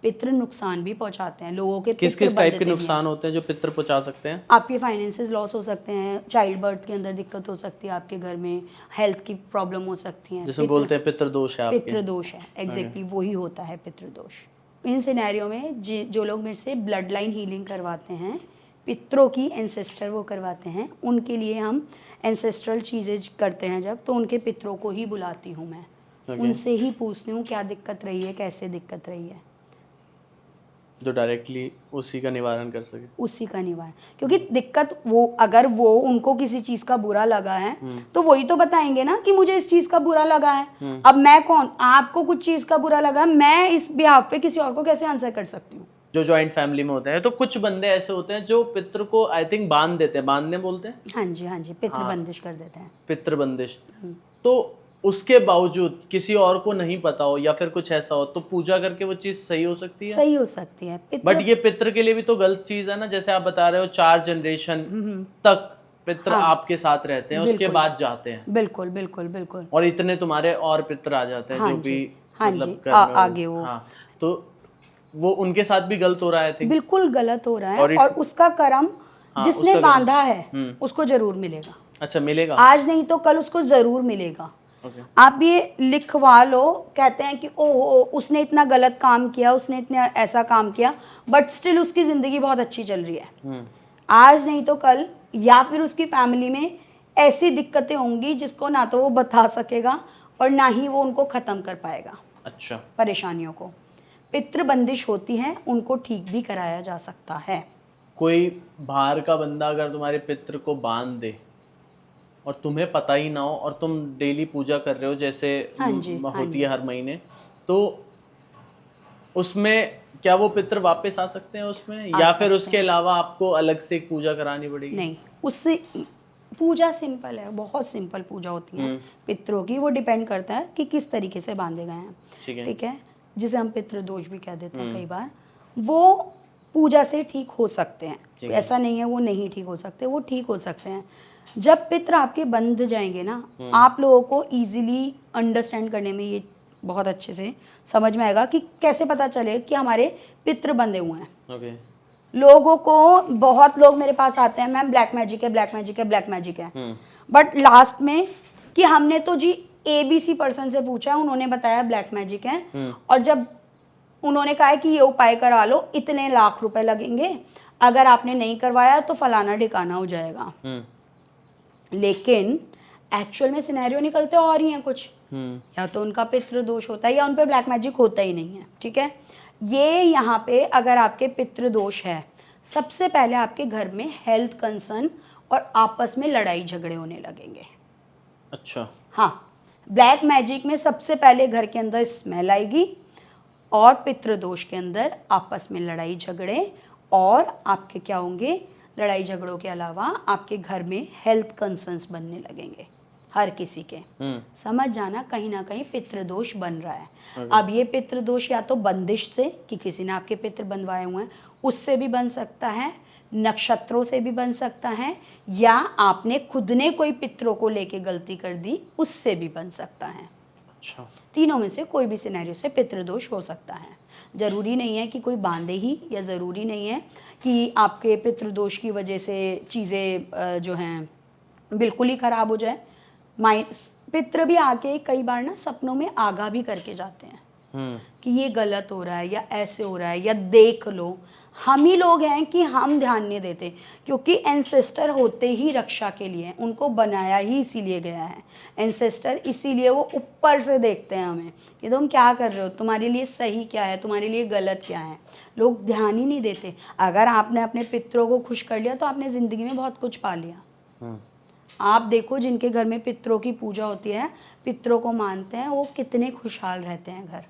Speaker 1: पितृ नुकसान भी पहुंचाते हैं लोगों के।
Speaker 2: किस किस टाइप के नुकसान होते हैं जो पितृ पहुंचा सकते हैं?
Speaker 1: आपके फाइनेंसेस लॉस हो सकते हैं, चाइल्ड बर्थ के अंदर दिक्कत हो सकती है, आपके घर में हेल्थ की प्रॉब्लम हो सकती है।
Speaker 2: जिसमें बोलते हैं पितृदोष है आपके।
Speaker 1: पितृदोष है, एग्जैक्टली वही होता है पितृदोष। इन सिनेरियो में जो लोग मेरे से ब्लड लाइन हीलिंग करवाते हैं, पितरों की एंसेस्टर वो करवाते हैं, उनके लिए हम एंसेस्ट्रल चीज़ें करते हैं जब, तो उनके पितरों को ही बुलाती हूँ मैं। उनसे ही पूछती हूँ क्या दिक्कत रही है, कैसे दिक्कत रही है,
Speaker 2: जो डायरेक्टली उसी का निवारण कर सके।
Speaker 1: उसी का निवारण। क्योंकि दिक्कत वो, अगर वो उनको किसी चीज़ का बुरा लगा है तो वही तो बताएंगे ना कि मुझे इस चीज़ का बुरा लगा है। अब मैं कौन, आपको कुछ चीज़ का बुरा लगा, मैं इस बिहाफ पे किसी और को कैसे आंसर कर सकती हूँ? जो
Speaker 2: जॉइंट फैमिली में होते हैं तो कुछ बंदे ऐसे होते हैं जो पितृ को आई थिंक बांध देते हैं, बांधने बोलते हैं।
Speaker 1: हाँ जी, पितृ बंदिश कर देते हैं।
Speaker 2: पितृ बंदिश। तो उसके बावजूद किसी और को नहीं पता हो या फिर कुछ ऐसा हो, तो पूजा करके वो चीज सही हो सकती है?
Speaker 1: सही हो सकती है।
Speaker 2: बट ये पितृ के लिए भी तो गलत चीज है ना, जैसे आप बता रहे हो 4 जनरेशन तक पितृ आपके साथ रहते हैं, उसके बाद जाते हैं।
Speaker 1: बिल्कुल बिल्कुल बिल्कुल।
Speaker 2: और इतने तुम्हारे और पितृ आ जाते हैं जो भी मतलब
Speaker 1: आगे वो।
Speaker 2: हाँ, तो वो उनके साथ भी गलत हो रहा है।
Speaker 1: बिल्कुल गलत हो रहा है। और उसका कर्म जिसने बांधा है उसको जरूर मिलेगा।
Speaker 2: अच्छा, मिलेगा?
Speaker 1: आज नहीं तो कल उसको जरूर मिलेगा। आप ये लिखवा लो, कहते हैं कि ओहो उसने इतना गलत काम किया, उसने इतना ऐसा काम किया, बट स्टिल उसकी ज़िंदगी बहुत अच्छी चल रही है। आज नहीं तो कल, या फिर उसकी फैमिली में ऐसी दिक्कतें होंगी जिसको ना तो वो बता सकेगा और ना ही वो उनको ख़त्म कर पाएगा।
Speaker 2: अच्छा।
Speaker 1: परेशानियों को पितृ बंदिश होती है, उनको ठीक भी कराया जा सकता है।
Speaker 2: कोई बाहर का बंदा अगर तुम्हारे पितृ को बांध दे और तुम्हें पता ही ना हो और तुम डेली पूजा कर रहे हो जैसे होती है हर महीने, तो उसमें क्या वो पितृ वापस आ सकते हैं उसमें, या फिर उसके अलावा आपको अलग से एक पूजा करानी पड़ेगी?
Speaker 1: नहीं, उससे पूजा सिंपल है, बहुत सिंपल पूजा होती है पितरों की। वो डिपेंड करता है कि किस तरीके से बांधे गए हैं, ठीक है, जिसे हम पितृ दोष भी कह देते हैं कई बार। वो पूजा से ठीक हो सकते हैं, ऐसा नहीं है वो नहीं ठीक हो सकते, वो ठीक हो सकते हैं। जब पितृ आपके बंध जाएंगे ना, आप लोगों को इजीली अंडरस्टैंड करने में ये बहुत अच्छे से समझ में आएगा कि कैसे पता चले कि हमारे पितृ बंधे हुए हैं। लोगों को, बहुत लोग मेरे पास आते हैं, मैम ब्लैक मैजिक है, ब्लैक मैजिक है, ब्लैक मैजिक है, बट लास्ट में कि हमने तो जी ABC पर्सन से पूछा, उन्होंने बताया ब्लैक मैजिक है, और जब उन्होंने कहा है कि ये उपाय करा लो, इतने लाख रुपए लगेंगे, अगर आपने नहीं करवाया तो फलाना ठिकाना हो जाएगा। लेकिन एक्चुअल में सिनेरियो निकलते और ही हैं कुछ, या तो उनका पितृ दोष होता है या उन पे ब्लैक मैजिक होता ही नहीं है, ठीक है। ये यहाँ पे अगर आपके पितृ दोष है, सबसे पहले आपके घर में हेल्थ कंसर्न और आपस में लड़ाई झगड़े होने लगेंगे।
Speaker 2: अच्छा।
Speaker 1: हाँ, ब्लैक मैजिक में सबसे पहले घर के अंदर स्मेल आएगी और पितृ दोष के अंदर आपस में लड़ाई झगड़े, और आपके क्या होंगे, लड़ाई झगड़ों के अलावा आपके घर में हेल्थ कंसर्न्स बनने लगेंगे हर किसी के। समझ जाना कहीं ना कहीं पितृ दोष बन रहा है। अब ये पितृ दोष या तो बंदिश से कि किसी ने आपके पितृ बंधवाए हुए हैं उससे भी बन सकता है, नक्षत्रों से भी बन सकता है, या आपने खुद ने कोई पितरों को लेके गलती कर दी उससे भी बन सकता है।
Speaker 2: अच्छा।
Speaker 1: तीनों में से कोई भी सिनेरियो से पितृदोष हो सकता है। ज़रूरी नहीं है कि कोई बांधे ही, या ज़रूरी नहीं है कि आपके पितृदोष की वजह से चीज़ें जो हैं बिल्कुल ही ख़राब हो जाए। पितृ भी आके कई बार ना सपनों में आगाह भी करके जाते हैं कि ये गलत हो रहा है या ऐसे हो रहा है या देख लो। हम ही लोग हैं कि हम ध्यान नहीं देते, क्योंकि एंसेस्टर होते ही रक्षा के लिए हैं, उनको बनाया ही इसीलिए गया है एंसेस्टर, इसीलिए वो ऊपर से देखते हैं हमें कि तुम क्या कर रहे हो, तुम्हारे लिए सही क्या है, तुम्हारे लिए गलत क्या है। लोग ध्यान ही नहीं देते। अगर आपने अपने पितरों को खुश कर लिया तो आपने ज़िंदगी में बहुत कुछ पा लिया। आप देखो जिनके घर में पितरों की पूजा होती है, पितरों को मानते हैं, वो कितने खुशहाल रहते हैं घर।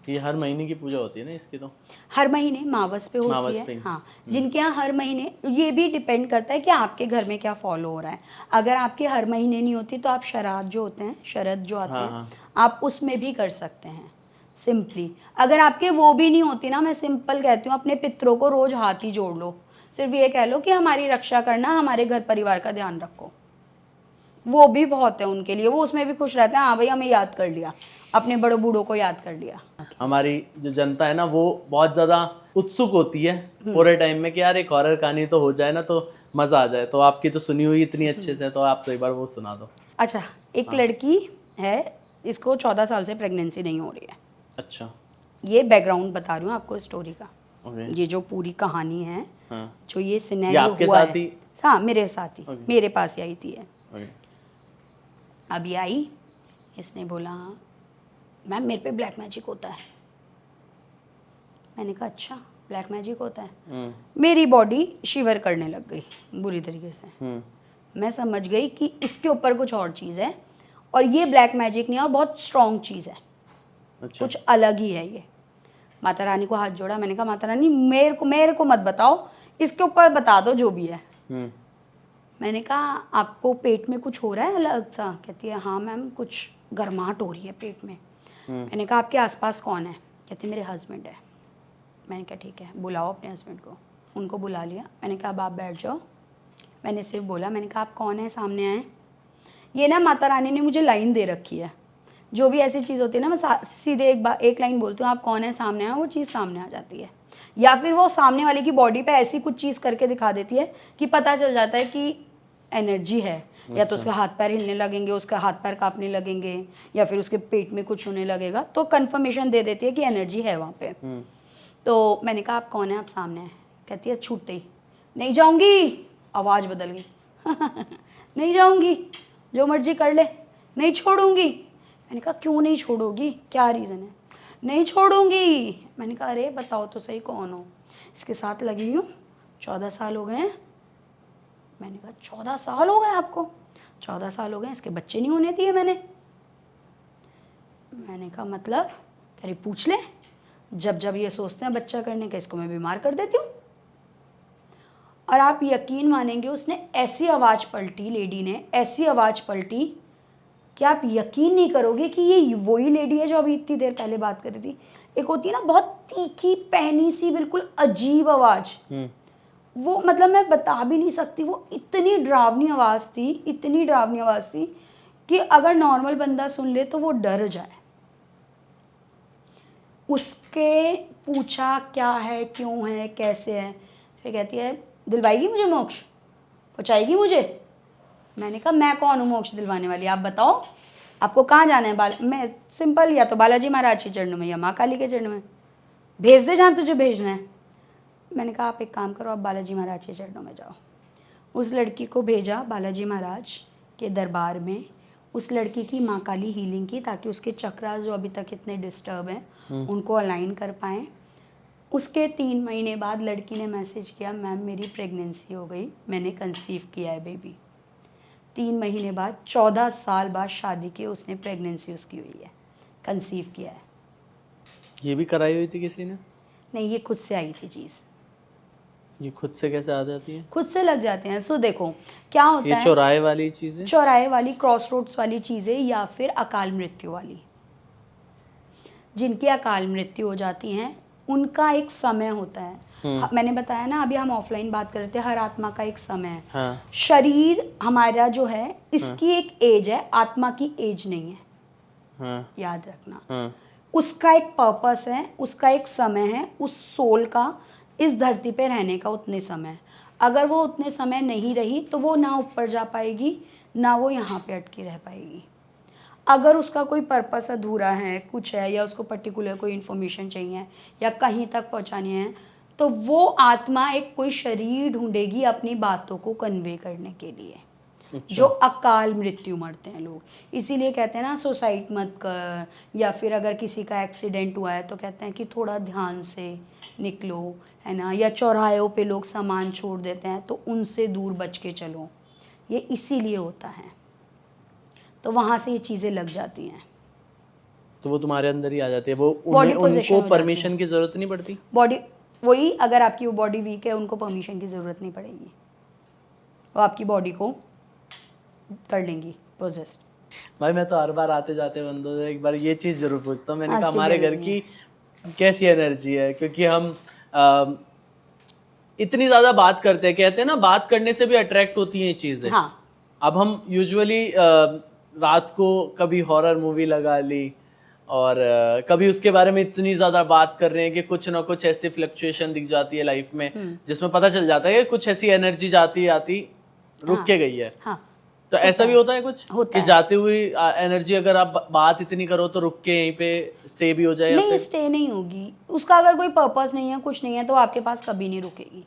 Speaker 2: ये हर महीने की पूजा होती है ना इसकी? तो
Speaker 1: हर महीने मावस पे होती है। हाँ, जिनके यहाँ हर महीने, ये भी डिपेंड करता है कि आपके घर में क्या फॉलो हो रहा है। अगर आपके हर महीने नहीं होती तो आप शराध जो होते हैं, शरद जो आते हैं, आप उसमें भी कर सकते हैं सिंपली। अगर आपके वो भी नहीं होती ना, मैं सिंपल कहती हूँ, अपने पितरों को रोज हाथ ही जोड़ लो, सिर्फ ये कह लो कि हमारी रक्षा करना, हमारे घर परिवार का ध्यान रखो, वो भी बहुत है उनके लिए। वो उसमें भी खुश रहते हैं, हाँ भाई हमें याद कर लिया, अपने बड़े बूढ़ों को याद कर लिया।
Speaker 2: हमारी जो जनता है ना, वो बहुत ज़्यादा उत्सुक होती है पूरे टाइम में कि यार एक हॉरर कहानी तो हो जाए ना, तो मज़ा आ जाए। तो आपकी तो सुनी हुई इतनी अच्छे से, तो आप तो एक बार वो सुना दो।
Speaker 1: अच्छा, एक लड़की है, इसको 14 साल से प्रेगनेंसी नहीं हो रही है।
Speaker 2: अच्छा,
Speaker 1: ये बैकग्राउंड बता रही हूँ आपको स्टोरी का।
Speaker 2: ओके।
Speaker 1: ये जो पूरी कहानी है, जो ये
Speaker 2: ये
Speaker 1: सिनेरियो
Speaker 2: आपके
Speaker 1: हुआ
Speaker 2: साथ
Speaker 1: है,
Speaker 2: ही?
Speaker 1: हाँ मेरे साथ ही, मेरे पास ही आई थी ये।
Speaker 2: ओके।
Speaker 1: अभी आई, इसने बोला मैम मेरे पे ब्लैक मैजिक होता है। मैंने कहा अच्छा ब्लैक मैजिक होता है। मेरी बॉडी शिवर करने लग गई बुरी तरीके से। मैं समझ गई कि इसके ऊपर कुछ और चीज़ है, और ये ब्लैक मैजिक नहीं है, बहुत स्ट्रॉन्ग चीज़ है।
Speaker 2: अच्छा।
Speaker 1: कुछ अलग ही है ये। माता रानी को हाथ जोड़ा, मैंने कहा माता रानी मेरे को मत बताओ, इसके ऊपर बता दो जो भी है। मैंने कहा आपको पेट में कुछ हो रहा है अलग सा? कहती है हाँ मैम कुछ गर्माहट हो रही है पेट में। मैंने कहा आपके आसपास कौन है? कहती मेरे हस्बैंड है। मैंने कहा ठीक है बुलाओ अपने हस्बैंड को। उनको बुला लिया। मैंने कहा अब आप बैठ जाओ। मैंने सिर्फ बोला, मैंने कहा आप कौन है, सामने आए। ये ना माता रानी ने मुझे लाइन दे रखी है, जो भी ऐसी चीज़ होती है ना, मैं सीधे एक लाइन बोलती हूँ, आप कौन है, सामने आए, वो चीज़ सामने आ जाती है। या फिर वो सामने वाले की बॉडी पे ऐसी कुछ चीज़ करके दिखा देती है कि पता चल जाता है कि एनर्जी है। या तो उसके हाथ पैर हिलने लगेंगे, उसका हाथ पैर कांपने लगेंगे, या फिर उसके पेट में कुछ होने लगेगा, तो कंफर्मेशन दे देती है कि एनर्जी है वहाँ पे। तो मैंने कहा आप कौन है, आप सामने हैं। कहती है छूटते ही नहीं जाऊँगी, आवाज़ बदल गई नहीं जाऊँगी, जो मर्जी कर ले, नहीं छोड़ूंगी। मैंने कहा क्यों नहीं छोड़ोगी, क्या रीज़न है? नहीं छोड़ूंगी। मैंने कहा अरे बताओ तो सही कौन हो? इसके साथ लगी हूँ 14 साल हो गए हैं। मैंने कहा 14 साल हो गए आपको? 14 साल हो गए, इसके बच्चे नहीं होने दिए मैंने। मैंने कहा मतलब? अरे पूछ ले, जब जब ये सोचते हैं बच्चा करने का, इसको मैं बीमार कर देती हूँ। और आप यकीन मानेंगे, उसने ऐसी आवाज़ पलटी, लेडी ने ऐसी आवाज़ पलटी कि आप यकीन नहीं करोगे कि ये वही लेडी है जो अभी इतनी देर पहले बात कर रही थी। एक होती है ना बहुत तीखी पहनी सी, बिल्कुल अजीब आवाज़, वो मतलब मैं बता भी नहीं सकती। वो इतनी डरावनी आवाज़ थी, इतनी डरावनी आवाज़ थी कि अगर नॉर्मल बंदा सुन ले तो वो डर जाए। उसके पूछा क्या है, क्यों है, कैसे है, फिर कहती है दिलवाएगी मुझे मोक्ष, पहुँचाएगी मुझे। मैंने कहा मैं कौन हूँ मोक्ष दिलवाने वाली, आप बताओ आपको कहाँ जाना है? मैं सिंपल, या तो बालाजी महाराज के चरणों में या माँ काली के चरणों में, भेज दे जहाँ तुझे भेजना है। मैंने कहा आप एक काम करो, आप बालाजी महाराज के चरणों में जाओ। उस लड़की को भेजा बालाजी महाराज के दरबार में, उस लड़की की माँ काली हीलिंग की, ताकि उसके चक्रास जो अभी तक इतने डिस्टर्ब हैं उनको अलाइन कर पाएँ। उसके 3 महीने बाद लड़की ने मैसेज किया मैम मेरी प्रेगनेंसी हो गई, मैंने कंसीव किया है बेबी। 3 महीने बाद, 14 साल बाद शादी के, उसने प्रेगनेंसी उसकी हुई है, कंसीव किया है।
Speaker 2: ये भी कराई हुई थी किसी ने?
Speaker 1: नहीं, ये खुद से आई थी चीज़।
Speaker 2: ये खुद से कैसे आ जाती है?
Speaker 1: खुद से लग जाते हैं। सो देखो क्या होता है,
Speaker 2: ये चौराहे वाली चीज़ें,
Speaker 1: चौराहे वाली, क्रॉस रोड्स वाली चीज़ें, या फिर अकाल मृत्यु वाली। जिनकी अकाल मृत्यु हो जाती हैं उनका एक समय होता है। मैंने बताया ना, अभी हम ऑफलाइन बात कर रहे थे, हर आत्मा का एक समय है।
Speaker 2: हाँ।
Speaker 1: शरीर हमारा जो है, इसकी एक एज है, आत्मा की एज नहीं है।
Speaker 2: हाँ।
Speaker 1: याद रखना।
Speaker 2: हाँ।
Speaker 1: उसका एक पर्पस है, उसका एक समय है, उस सोल का इस धरती पे रहने का उतने समय। अगर वो उतने समय नहीं रही तो वो ना ऊपर जा पाएगी, ना वो यहाँ पे अटकी रह पाएगी। अगर उसका कोई पर्पस अधूरा है, कुछ है, या उसको पर्टिकुलर कोई इन्फॉर्मेशन चाहिए या कहीं तक पहुंचानी है, तो वो आत्मा एक कोई शरीर ढूंढेगी अपनी बातों को कन्वे करने के लिए। जो अकाल मृत्यु मरते हैं लोग, इसीलिए कहते हैं ना सुसाइड मत कर, या फिर अगर किसी का एक्सीडेंट हुआ है तो कहते हैं कि थोड़ा ध्यान से निकलो, है ना, या चौराहों पे लोग सामान छोड़ देते हैं तो उनसे दूर बच के चलो, ये इसीलिए होता है। तो वहाँ से ये चीज़ें लग जाती हैं,
Speaker 2: तो वो तुम्हारे अंदर ही आ जाती है, वो
Speaker 1: बॉडी
Speaker 2: उनको
Speaker 1: पोजीशन हो जाती
Speaker 2: परमिशन की जरूरत नहीं पड़ती।
Speaker 1: बॉडी वही, अगर आपकी वो बॉडी वीक है उनको परमिशन की ज़रूरत नहीं पड़ेगी, वो आपकी बॉडी को कर लेंगी पोजेस्ट।
Speaker 2: भाई मैं तो हर बार आते जाते बंदों से एक बार ये चीज़ जरूर पूछता हूँ, मैंने कहा
Speaker 1: आपके
Speaker 2: हमारे घर की कैसी एनर्जी है, क्योंकि हम इतनी ज़्यादा बात करते हैं, कहते हैं ना बात करने से भी अट्रैक्ट होती हैं ये चीज़ें।
Speaker 1: हाँ,
Speaker 2: अब हम यूजुअली रात को कभी हॉरर मूवी लगा ली और कभी उसके बारे में इतनी ज़्यादा बात कर रहे हैं कि कुछ ना कुछ ऐसी फ्लक्चुएशन दिख जाती है लाइफ में जिसमें पता चल जाता है कि कुछ ऐसी एनर्जी जाती आती रुक के गई है।
Speaker 1: हाँ,
Speaker 2: तो ऐसा भी होता है कुछ
Speaker 1: होता
Speaker 2: कि
Speaker 1: है।
Speaker 2: जाती हुई एनर्जी अगर आप बात इतनी करो तो रुक के यहीं पे स्टे भी हो जाए, या
Speaker 1: नहीं,
Speaker 2: फिर
Speaker 1: स्टे नहीं होगी, उसका अगर कोई पर्पस नहीं है, कुछ नहीं है, तो आपके पास कभी नहीं रुकेगी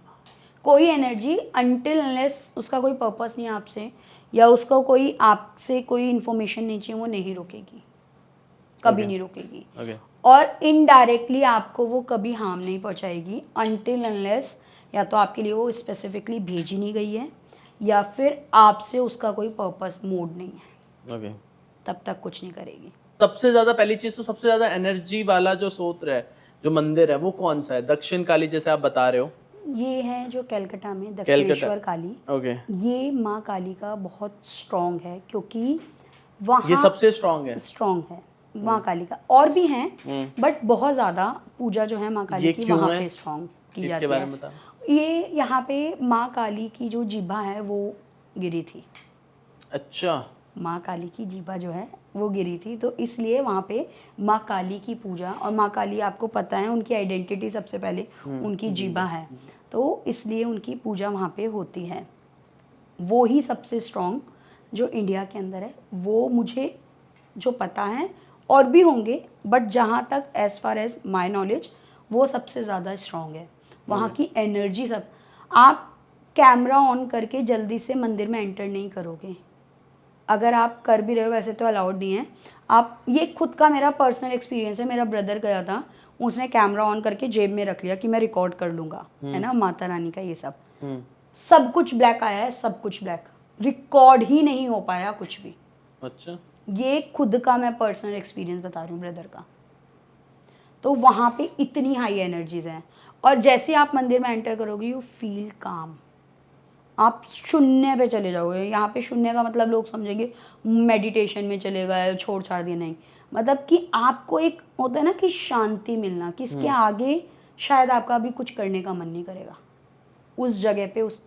Speaker 1: कोई एनर्जी, अनटिल अनलेस उसका कोई पर्पस नहीं है आपसे, या उसको कोई आपसे कोई इन्फॉर्मेशन नहीं चाहिए, वो नहीं रुकेगी, कभी नहीं रुकेगी। और इनडायरेक्टली आपको वो कभी हार्म नहीं पहुंचाएगी अनटिल अनलेस या तो आपके लिए वो स्पेसिफिकली भेजी नहीं गई है, या फिर आपसे उसका कोई पर्पस मोड नहीं है, तब तक कुछ नहीं करेगी।
Speaker 2: सबसे ज्यादा पहली चीज तो सबसे ज्यादा एनर्जी वाला जो सूत्र है, जो मंदिर है, वो कौन सा है? दक्षिण काली जैसे आप बता रहे हो,
Speaker 1: ये है जो कलकत्ता में दक्षिणेश्वर काली। ये माँ काली का बहुत स्ट्रॉन्ग है, क्योंकि वहाँ
Speaker 2: ये सबसे स्ट्रॉन्ग
Speaker 1: है माँ काली का। और भी हैं बट बहुत ज़्यादा पूजा जो है माँ काली की वहाँ पे स्ट्रॉन्ग की जाती है। ये यहाँ पे माँ काली की जो जीभा है वो गिरी थी।
Speaker 2: अच्छा,
Speaker 1: माँ काली की जीभा जो है वो गिरी थी, तो इसलिए वहाँ पे माँ काली की पूजा, और माँ काली आपको पता है उनकी आइडेंटिटी सबसे पहले उनकी जीभा है, तो इसलिए उनकी पूजा वहाँ पे होती है। वो ही सबसे स्ट्रॉन्ग जो इंडिया के अंदर है, वो मुझे जो पता है, और भी होंगे बट जहाँ तक as far as my knowledge वो सबसे ज़्यादा स्ट्रॉन्ग है। वहाँ की एनर्जी सब, आप कैमरा ऑन करके जल्दी से मंदिर में एंटर नहीं करोगे, अगर आप कर भी रहे हो वैसे तो अलाउड नहीं है। आप, ये खुद का मेरा पर्सनल एक्सपीरियंस है, मेरा ब्रदर गया था, उसने कैमरा ऑन करके जेब में रख लिया कि मैं रिकॉर्ड कर लूँगा, है ना, माता रानी का ये सब, सब कुछ ब्लैक आया है, सब कुछ ब्लैक, रिकॉर्ड ही नहीं हो पाया कुछ भी।
Speaker 2: अच्छा,
Speaker 1: ये खुद का मैं पर्सनल एक्सपीरियंस बता रही हूँ ब्रदर का। तो वहाँ पे इतनी हाई एनर्जीज हैं, और जैसे आप मंदिर में एंटर करोगे यू फील काम, आप शून्य पे चले जाओगे। यहाँ पे शून्य का मतलब लोग समझेंगे मेडिटेशन में चले गए, छोड़ छाड़ दिया, नहीं, मतलब कि आपको एक होता है ना कि शांति मिलना, कि इसके आगे शायद आपका अभी कुछ करने का मन नहीं करेगा उस जगह पे, उस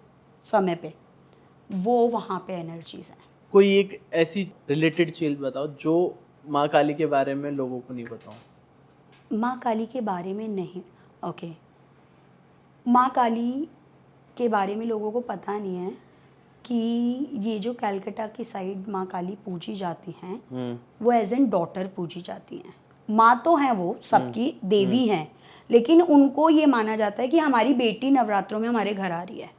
Speaker 1: समय पे, वो वहाँ पे एनर्जीज हैं।
Speaker 2: कोई एक ऐसी रिलेटेड चीज बताओ जो माँ काली के बारे में लोगों को नहीं पता हो।
Speaker 1: माँ काली के बारे में नहीं, ओके, माँ काली के बारे में लोगों को पता नहीं है कि ये जो कलकत्ता की साइड माँ काली पूजी जाती हैं वो एज एन डॉटर पूजी जाती हैं। माँ तो हैं, वो सबकी देवी हैं, लेकिन उनको ये माना जाता है कि हमारी बेटी नवरात्रों में हमारे घर आ रही है।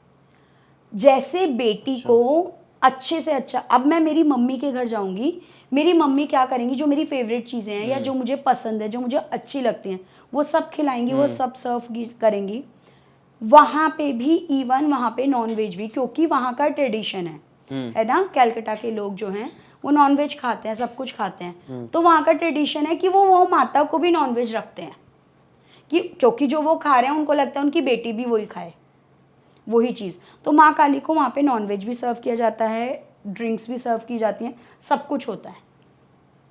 Speaker 1: जैसे बेटी को अच्छे से अच्छा, अब मैं मेरी मम्मी के घर जाऊंगी, मेरी मम्मी क्या करेंगी, जो मेरी फेवरेट चीज़ें हैं या जो मुझे पसंद है, जो मुझे अच्छी लगती हैं, वो सब खिलाएंगी, वो सब सर्व करेंगी। वहाँ पे भी इवन वहाँ पे नॉन वेज भी, क्योंकि वहाँ का ट्रेडिशन है ना, कलकत्ता के लोग जो हैं वो नॉन वेज खाते हैं, सब कुछ खाते हैं, तो वहाँ का ट्रेडिशन है कि वो माता को भी नॉन वेज रखते हैं, कि क्योंकि जो वो खा रहे हैं उनको लगता है उनकी बेटी भी वही खाए, वही चीज़। तो माँ काली को वहाँ पे नॉनवेज भी सर्व किया जाता है, ड्रिंक्स भी सर्व की जाती हैं, सब कुछ होता है।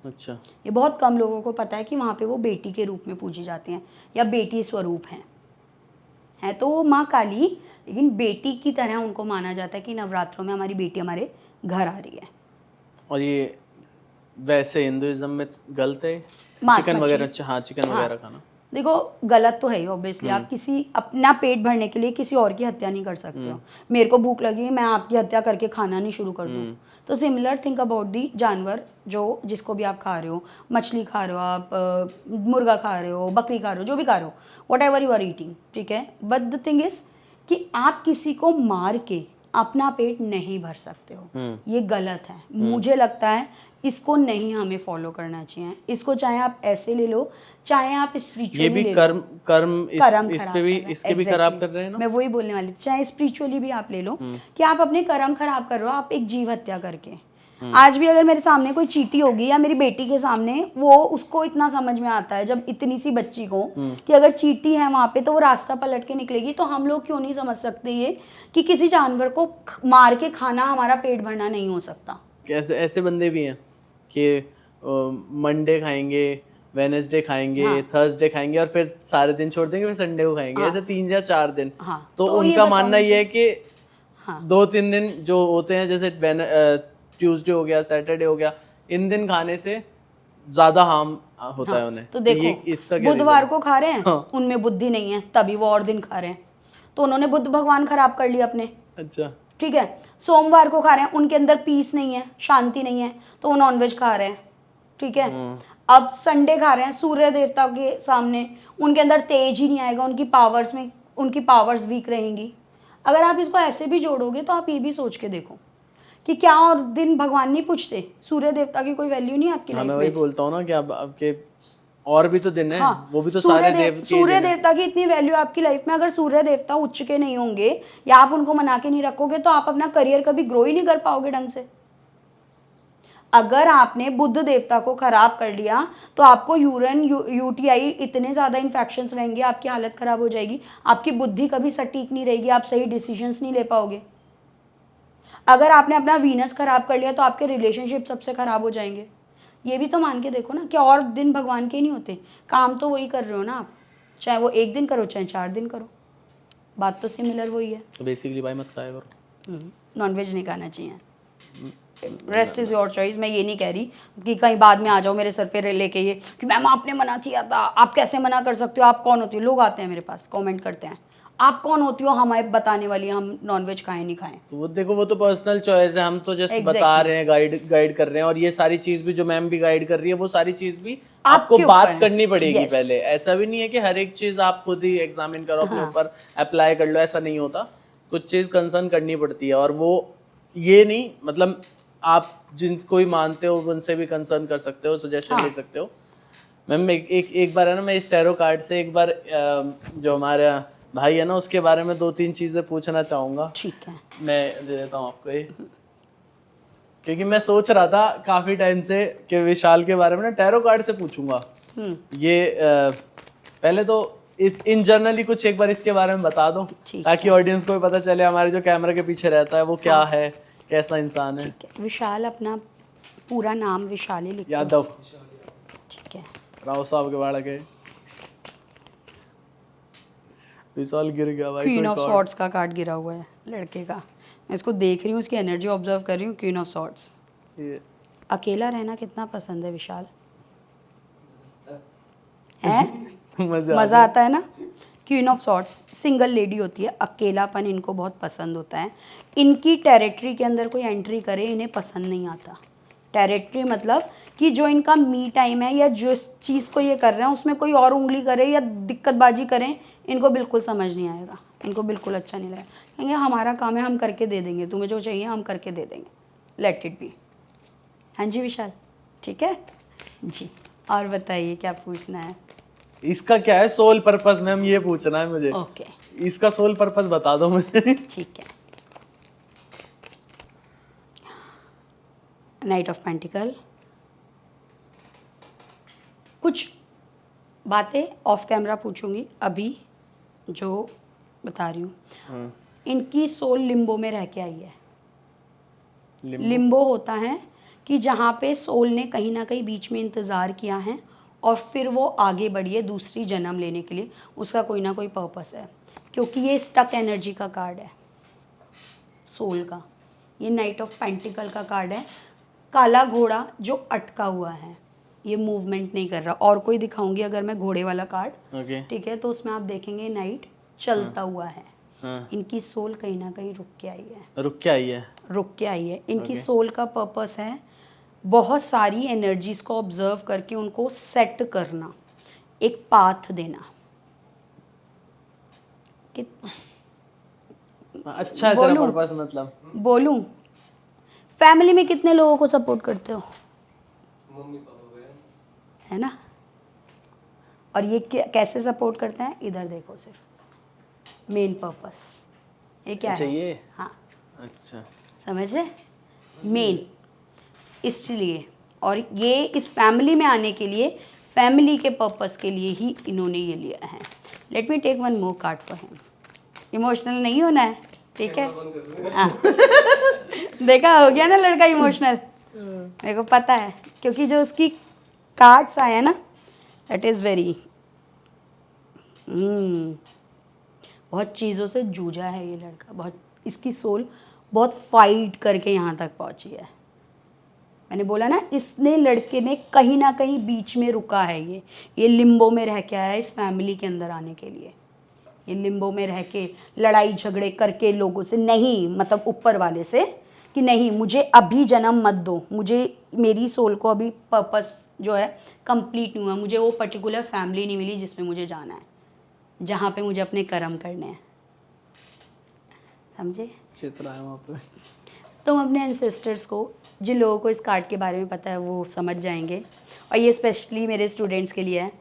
Speaker 2: अच्छा,
Speaker 1: ये बहुत कम लोगों को पता है कि वहाँ पे वो बेटी के रूप में पूजी जाती हैं या बेटी स्वरूप हैं। है तो वो माँ काली, लेकिन बेटी की तरह उनको माना जाता है कि नवरात्रों में हमारी बेटी हमारे घर आ रही है।
Speaker 2: और ये वैसे हिंदुइज्म में गलत है चिकन वगैरह? हाँ, चिकन वगैरह खाना
Speaker 1: देखो गलत तो है ही ऑब्वियसली, आप किसी अपना पेट भरने के लिए किसी और की हत्या नहीं कर सकते हो। मेरे को भूख लगी, मैं आपकी हत्या करके खाना नहीं शुरू कर दूँ। तो सिमिलर थिंक अबाउट दी जानवर जो जिसको भी आप खा रहे हो, मछली खा रहे हो आप, मुर्गा खा रहे हो, बकरी खा रहे हो, जो भी खा रहे हो, whatever you are eating, ठीक है। बट द थिंग इज कि आप किसी को मार के अपना पेट नहीं भर सकते हो, ये गलत है। मुझे लगता है इसको नहीं हमें फॉलो करना चाहिए। इसको चाहे आप ऐसे ले लो, चाहे आप स्पिरिचुअली
Speaker 2: ये भी
Speaker 1: ले
Speaker 2: कर्म
Speaker 1: लो,
Speaker 2: कर्म
Speaker 1: कर्म
Speaker 2: इस
Speaker 1: खराब
Speaker 2: पे भी
Speaker 1: कर रहे हैं।
Speaker 2: इसके भी खराब कर रहे हैं ना।
Speaker 1: मैं वही बोलने वाली थी, चाहे स्पिरिचुअली भी आप ले लो कि आप अपने कर्म खराब कर रहे हो, आप एक जीव हत्या करके। आज भी अगर मेरे सामने कोई चींटी होगी या मेरी बेटी के सामने, वो उसको इतना समझ में आता है जब इतनी सी बच्ची को कि अगर चींटी है वहां पे तो वो रास्ता पलट के निकलेगी। तो हम लोग क्यों नहीं समझ सकते ये कि किसी जानवर को मार के खाना हमारा पेट भरना नहीं हो सकता।
Speaker 2: ऐसे ऐसे बंदे भी हैं कि मंडे खाएंगे, वेनेसडे खाएंगे, थर्सडे खाएंगे और फिर सारे दिन छोड़ देंगे, फिर संडे को खाएंगे, ऐसे 3 या 4 दिन। तो उनका मानना ये है कि 2-3 दिन जो होते हैं, जैसे ट्यूसडे हो गया, सैटरडे हो गया, इन दिन खाने से ज्यादा हार्म होता है उन्हें।
Speaker 1: तो देखो
Speaker 2: इसका क्या
Speaker 1: बुधवार को खा रहे हैं, उनमें बुद्धि नहीं है तभी वो और दिन खा रहे हैं, तो उन्होंने बुद्ध भगवान खराब कर लिया अपने।
Speaker 2: अच्छा,
Speaker 1: ठीक है। सोमवार को खा रहे हैं, उनके अंदर पीस नहीं है, शांति नहीं है, तो वो नॉनवेज खा रहे हैं। ठीक है। अब संडे खा रहे हैं, सूर्य देवता के सामने उनके अंदर तेज ही नहीं आएगा, उनकी पावर्स वीक रहेंगी। अगर आप इसको ऐसे भी जोड़ोगे तो आप ये भी सोच के देखो कि क्या और दिन भगवान नहीं पूछते, सूर्य देवता की कोई वैल्यू नहीं है आपकी लाइफ में।
Speaker 2: मैं वही बोलता हूँ ना कि आपके और भी तो दिन है। वो भी तो सारे
Speaker 1: सूर्य देवता की इतनी वैल्यू आपकी लाइफ में, अगर सूर्य देवता उच्च के नहीं होंगे या आप उनको मना के नहीं रखोगे तो आप अपना करियर कभी ग्रो ही नहीं कर पाओगे ढंग से। अगर आपने बुद्ध देवता को खराब कर लिया तो आपको यूरिन यूटीआई इतने ज़्यादा इन्फेक्शंस रहेंगे, आपकी हालत ख़राब हो जाएगी, आपकी बुद्धि कभी सटीक नहीं रहेगी, आप सही डिसीजंस नहीं ले पाओगे। अगर आपने अपना वीनस खराब कर लिया तो आपके रिलेशनशिप सबसे ख़राब हो जाएंगे। ये भी तो मान के देखो ना कि और दिन भगवान के नहीं होते, काम तो वही कर रहे हो ना आप, चाहे वो 1 दिन करो चाहे 4 दिन करो, बात तो सिमिलर वही है।
Speaker 2: तो बेसिकली भाई मत खाया करो,
Speaker 1: नॉनवेज नहीं खाना चाहिए, रेस्ट इज़ योर चॉइस। मैं ये नहीं कह रही कि कहीं बाद में आ जाओ मेरे सर पे लेके ये कि मैम आपने मना किया था, आप कैसे मना कर सकते हो, आप कौन होती हो। लोग आते हैं मेरे पास कमेंट करते हैं, आप कौन होती हो हमें बताने वाली हम नॉनवेज खाएं नहीं खाएं।
Speaker 2: तो वो देखो वो तो पर्सनल चॉइस है, हम तो जस्ट बता रहे हैं, गाइड कर रहे हैं। और ये सारी चीज भी जो मैम भी गाइड कर रही है, वो सारी चीज भी आपको बात करनी पड़ेगी पहले। ऐसा भी नहीं है कि हर एक चीज आप खुद ही एग्जामिन करो, अपने ऊपर अप्लाई कर लो, ऐसा नहीं होता। कुछ चीज कंसर्न करनी पड़ती है। और वो ये नहीं, मतलब आप जिनको भी मानते हो उनसे भी कंसर्न कर सकते हो, सजेशन ले सकते हो। मैम एक बार है ना, मैं इस टैरो कार्ड से एक बार जो हमारा भाई है ना, उसके बारे में 2-3 चीजें पूछना चाहूंगा।
Speaker 1: ठीक है,
Speaker 2: मैं दे देता हूँ आपको ये, क्योंकि मैं सोच रहा था काफी टाइम से कि विशाल के बारे में ना टैरो कार्ड से पूछूंगा। ये पहले तो इन जनरली कुछ एक बार इसके बारे में बता दो, ताकि ऑडियंस को भी पता चले हमारे जो कैमरा के पीछे रहता है वो क्या है, कैसा इंसान है।
Speaker 1: ठीक है। विशाल अपना पूरा नाम विशाल ही लिख
Speaker 2: यादव।
Speaker 1: ठीक है।
Speaker 2: राव साहब के बाड़ा के विशाल गिर गया भाई।
Speaker 1: क्वीन ऑफ सॉर्ड्स का कार्ड गिरा हुआ है लड़के का, मैं इसको देख रही हूँ, उसकी एनर्जी ऑब्जर्व कर रही हूँ। Queen of swords. अकेला रहना कितना पसंद है विशाल? मज़ा आता है ना। Queen of swords single lady होती है, अकेलापन इनको बहुत पसंद होता है। इनकी टेरिटरी के अंदर कोई एंट्री करे इन्हें पसंद नहीं आता। टेरिटरी मतलब कि जो इनका मी टाइम है या जिस चीज़ को ये कर रहे हैं उसमें कोई और उंगली करे या दिक्कतबाजी करें, इनको बिल्कुल समझ नहीं आएगा, इनको बिल्कुल अच्छा नहीं लगेगा। कहेंगे हमारा काम है, हम करके दे देंगे, तुम्हें जो चाहिए हम करके दे देंगे, लेट इट बी। हाँ जी विशाल, ठीक है जी। और बताइए क्या पूछना है?
Speaker 2: इसका क्या है सोल पर्पस मैम, ये पूछना है मुझे।
Speaker 1: ओके।
Speaker 2: इसका सोल पर्पस बता दो मुझे।
Speaker 1: ठीक है। Night of pentacle. कुछ बातें ऑफ कैमरा पूछूंगी, अभी जो बता रही हूँ। इनकी सोल लिम्बो में रह के आई है। लिम्बो होता है कि जहाँ पे सोल ने कहीं ना कहीं बीच में इंतज़ार किया है और फिर वो आगे बढ़ी है दूसरी जन्म लेने के लिए, उसका कोई ना कोई पर्पस है, क्योंकि ये स्टक एनर्जी का कार्ड है सोल का। ये नाइट ऑफ पेंटिकल का कार्ड है, काला घोड़ा जो अटका हुआ है। ये मूवमेंट नहीं कर रहा। और कोई दिखाऊंगी अगर मैं घोड़े वाला कार्ड,
Speaker 2: ओके।
Speaker 1: ठीक है, तो उसमें आप देखेंगे नाइट चलता हुआ है।
Speaker 2: हाँ,
Speaker 1: इनकी सोल कहीं ना कहीं रुक के आई है,
Speaker 2: रुक के आई है।
Speaker 1: रुक के आई है। इनकी
Speaker 2: Okay.
Speaker 1: सोल का पर्पस है बहुत सारी एनर्जीज को ऑब्जर्व करके उनको सेट करना, एक पाथ देना।
Speaker 2: अच्छा है तेरा
Speaker 1: बोलूं?
Speaker 2: पर्पस, मतलब
Speaker 1: बोलूं, फैमिली में कितने लोगों को सपोर्ट करते हो?
Speaker 3: मम्मी पापा बहन।
Speaker 1: है ना? और ये कैसे सपोर्ट करते हैं? इधर देखो, सिर्फ मेन पर्पस ये क्या
Speaker 2: अच्छा,
Speaker 1: है?
Speaker 2: ये?
Speaker 1: हाँ,
Speaker 2: अच्छा,
Speaker 1: समझे? मेन इसलिए, और ये इस फैमिली में आने के लिए, फैमिली के पर्पस के लिए ही इन्होंने ये लिया है। Let me take one more card for him. Emotional नहीं होना है, ठीक है? हाँ। देखा, हो गया ना लड़का इमोशनल, मेरे को पता है, क्योंकि जो उसकी कार्ड्स आए हैं ना, दैट इज़ वेरी बहुत चीज़ों से जूझा है ये लड़का, बहुत, इसकी सोल बहुत फाइट करके यहाँ तक पहुँची है। मैंने बोला ना, इसने, लड़के ने कहीं ना कहीं बीच में रुका है। ये लिम्बो में रह के आया है इस फैमिली के अंदर आने के लिए। ये लिम्बो में रह के लड़ाई झगड़े करके लोगों से, नहीं मतलब ऊपर वाले से, कि नहीं मुझे अभी जन्म मत दो, मुझे, मेरी सोल को अभी पर्पस जो है कंप्लीट नहीं हुआ, मुझे वो पर्टिकुलर फैमिली नहीं मिली जिसमें मुझे जाना है, जहाँ पे मुझे अपने कर्म करने हैं। समझे?
Speaker 2: चित्र आया वहाँ पे।
Speaker 1: तुम अपने एंसेस्टर्स को, जिन लोगों को इस कार्ड के बारे में पता है वो समझ जाएंगे, और ये स्पेशली मेरे स्टूडेंट्स के लिए है,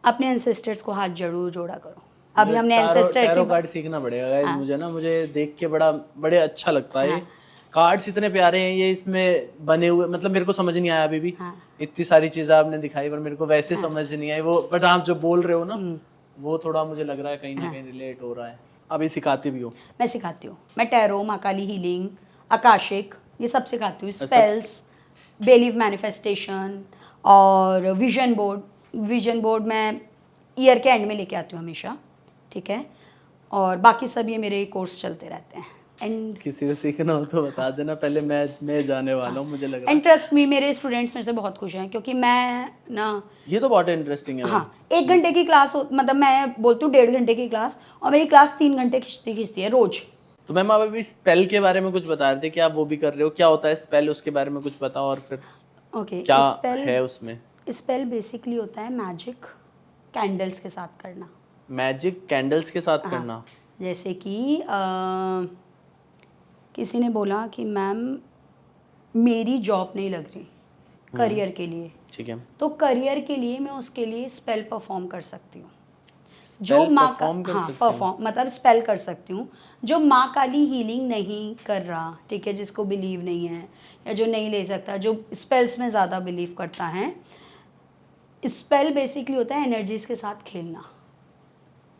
Speaker 1: अपने एंसेस्टर्स को हाथ जरूर जोड़ा करो। अभी हमने एंसेस्टर
Speaker 2: टैरो
Speaker 1: की
Speaker 2: कार्ड सीखना पड़ेगा गाइस,
Speaker 1: हाँ।
Speaker 2: मुझे ना, मुझे देख के बड़े अच्छा लगता है।
Speaker 1: हाँ।
Speaker 2: कार्ड्स इतने प्यारे हैं ये इसमें बने हुए, मतलब मेरे को समझ नहीं आया अभी भी।
Speaker 1: हाँ।
Speaker 2: इतनी सारी चीजें आपने दिखाई पर मेरे को वैसे समझ नहीं आई वो, बट आप जो बोल रहे हो ना, वो थोड़ा मुझे लग रहा है कहीं ना कहीं रिलेट हो रहा है। अभी सिखाती भी हो?
Speaker 1: मैं सिखाती हूँ, मैं टैरो, माँ काली हीलिंग, आकाशिक, ये सब सिखाती हूँ, स्पेल्स, बेलीव मैनिफेस्टेशन, और विजन बोर्ड। विजन बोर्ड मैं ईयर के एंड में लेके आती हूँ हमेशा, ठीक है? और बाकी सब ये मेरे कोर्स चलते रहते हैं। एंड
Speaker 2: किसी को सीखना हो तो बता देना, पहले मैं जाने वाला हूँ, मुझे लग रहा
Speaker 1: एंड ट्रस्ट मी, मेरे स्टूडेंट्स मेरे से बहुत खुश हैं, क्योंकि मैं ना,
Speaker 2: ये तो बहुत इंटरेस्टिंग है।
Speaker 1: हाँ, 1 घंटे की क्लास मतलब मैं बोलती हूँ 1.5 घंटे की क्लास, और मेरी क्लास 3 घंटे खींचती है रोज।
Speaker 2: तो मैम आप अभी स्पेल के बारे में कुछ बता रहे थे कि आप वो भी कर रहे हो, क्या होता है स्पेल, उसके बारे में कुछ बताओ, और फिर
Speaker 1: ओके,
Speaker 2: क्या है उसमें?
Speaker 1: स्पेल बेसिकली होता है मैजिक कैंडल्स के साथ करना।
Speaker 2: मैजिक कैंडल्स के साथ
Speaker 1: हाँ,
Speaker 2: करना?
Speaker 1: जैसे कि किसी ने बोला कि मैम मेरी जॉब नहीं लग रही करियर के लिए,
Speaker 2: ठीक है,
Speaker 1: तो करियर के लिए मैं उसके लिए स्पेल परफॉर्म कर सकती हूँ, जो माँ का, हाँ, परफॉर्म मतलब स्पेल कर सकती हूँ, जो माँ काली हीलिंग नहीं कर रहा, ठीक है, जिसको बिलीव नहीं है या जो नहीं ले सकता, जो स्पेल्स में ज़्यादा बिलीव करता है, स्पेल बेसिकली होता है एनर्जीज के साथ खेलना,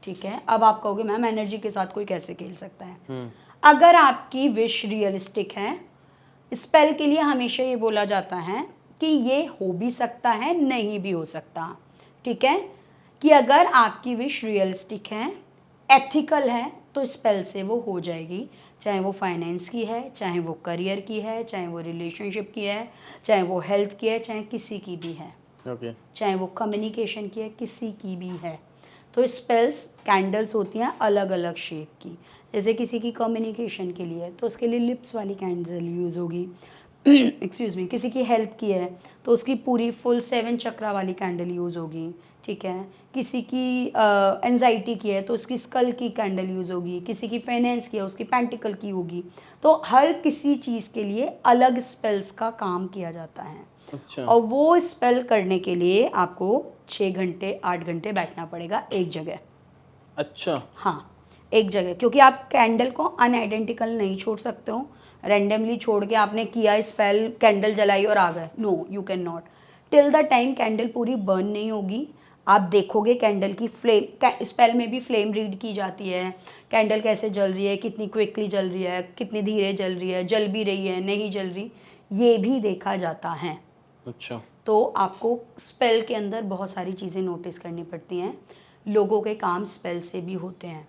Speaker 1: ठीक है? अब आप कहोगे मैम एनर्जी के साथ कोई कैसे खेल सकता है? अगर आपकी विश रियलिस्टिक है, स्पेल के लिए हमेशा ये बोला जाता है कि ये हो भी सकता है, नहीं भी हो सकता, ठीक है? कि अगर आपकी विश रियलिस्टिक है, एथिकल है, तो स्पेल से वो हो जाएगी, चाहे वो फाइनेंस की है, चाहे वो करियर की है, चाहे वो रिलेशनशिप की है, चाहे वो हेल्थ की है, चाहे किसी की भी है,
Speaker 2: ओके,
Speaker 1: चाहे वो कम्युनिकेशन की है, किसी की भी है। तो स्पेल्स कैंडल्स होती हैं अलग अलग शेप की, जैसे किसी की कम्युनिकेशन के लिए तो उसके लिए लिप्स वाली कैंडल यूज़ होगी, एक्सक्यूज़ मी, किसी की हेल्थ की है तो उसकी पूरी फुल 7 चक्रा वाली कैंडल यूज़ होगी, ठीक है? किसी की एंजाइटी की है तो उसकी स्कल की कैंडल यूज़ होगी, किसी की फाइनेंस की है उसकी पेंटिकल की होगी। तो हर किसी चीज़ के लिए अलग स्पेल्स का काम किया जाता है।
Speaker 2: अच्छा,
Speaker 1: और वो स्पेल करने के लिए आपको 6 घंटे 8 घंटे बैठना पड़ेगा एक जगह।
Speaker 2: अच्छा,
Speaker 1: हाँ, एक जगह, क्योंकि आप कैंडल को अनआइडेंटिकल नहीं छोड़ सकते हो, रैंडमली छोड़ के आपने किया स्पेल, कैंडल जलाई और आ गए, no, you can not. Till the time candle पूरी बर्न नहीं होगी, आप देखोगे कैंडल की फ्लेम, स्पेल में भी फ्लेम रीड की जाती है, कैंडल कैसे जल रही है, कितनी क्विकली जल रही है, कितनी धीरे जल रही है, जल भी रही है, नहीं जल रही, ये भी देखा जाता है।
Speaker 2: अच्छा,
Speaker 1: तो आपको स्पेल के अंदर बहुत सारी चीज़ें नोटिस करनी पड़ती हैं, लोगों के काम स्पेल से भी होते हैं,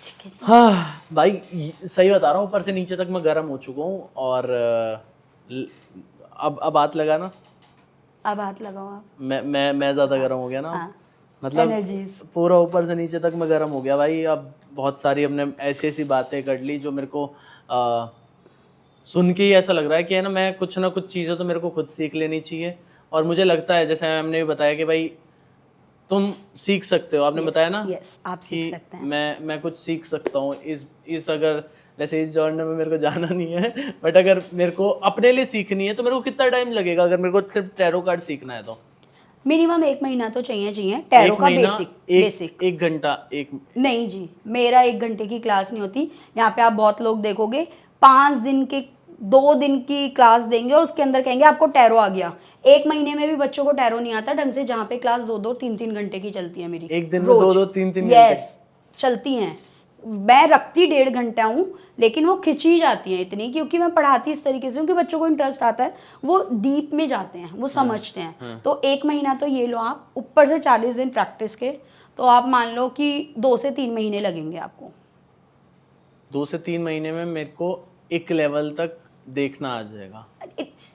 Speaker 1: ठीक है?
Speaker 2: हाँ भाई, सही बता रहा हूँ, ऊपर से नीचे तक मैं गर्म हो चुका हूँ, और अब बात लगाना,
Speaker 1: अब हाथ लगाओ आप।
Speaker 2: मैं ज़्यादा गर्म हो गया ना।
Speaker 1: हाँ,
Speaker 2: मतलब
Speaker 1: एनर्जीज।
Speaker 2: पूरा ऊपर से नीचे तक मैं गर्म हो गया भाई। अब बहुत सारी हमने ऐसी ऐसी बातें कर ली जो मेरे को सुन के ही ऐसा लग रहा है कि है ना, मैं कुछ ना कुछ चीज़ें तो मेरे को खुद सीख लेनी चाहिए। और मुझे लगता है जैसे हमने भी बताया कि भाई तुम सीख सकते हो, आपने बताया ना
Speaker 1: यस, आप सीख
Speaker 2: कि
Speaker 1: सकते हैं।
Speaker 2: मैं कुछ सीख सकता हूँ इस अगर जैसे इस जॉनर में मेरे को जाना नहीं है, बट अगर मेरे को अपने लिए सीखनी है तो मेरे को कितना टाइम लगेगा अगर मेरे को सिर्फ टैरो कार्ड सीखना है तो?
Speaker 1: मिनिमम 1 महीना तो चाहिए टैरो
Speaker 2: एक
Speaker 1: का
Speaker 2: महीना,
Speaker 1: बेसिक।
Speaker 2: एक घंटा, एक
Speaker 1: नहीं जी, मेरा 1 घंटे की क्लास नहीं होती। यहाँ पे आप बहुत लोग देखोगे 5 दिन के 2 दिन की क्लास देंगे और उसके अंदर कहेंगे आपको टैरो आ गया। 1 महीने में भी बच्चों को टैरो नहीं आता ढंग से, जहाँ पे क्लास 2-2 3-3 घंटे की चलती है मेरी।
Speaker 2: एक दिन में
Speaker 1: रोज
Speaker 2: 2-2 3-3 घंटे?
Speaker 1: यस, चलती हैं। मैं रखती 1.5 घंटा हूँ, लेकिन वो खिंची जाती हैं इतनी, क्योंकि मैं पढ़ाती इस तरीके से, क्योंकि बच्चों को इंटरेस्ट आता है, वो डीप में जाते हैं, वो समझते हैं। तो 1 महीना तो ये लो आप, ऊपर से 40 दिन प्रैक्टिस के, तो आप मान लो कि 2 से 3 महीने लगेंगे आपको।
Speaker 2: 2 से 3 महीने में मेरे को एक लेवल तक देखना आ जाएगा?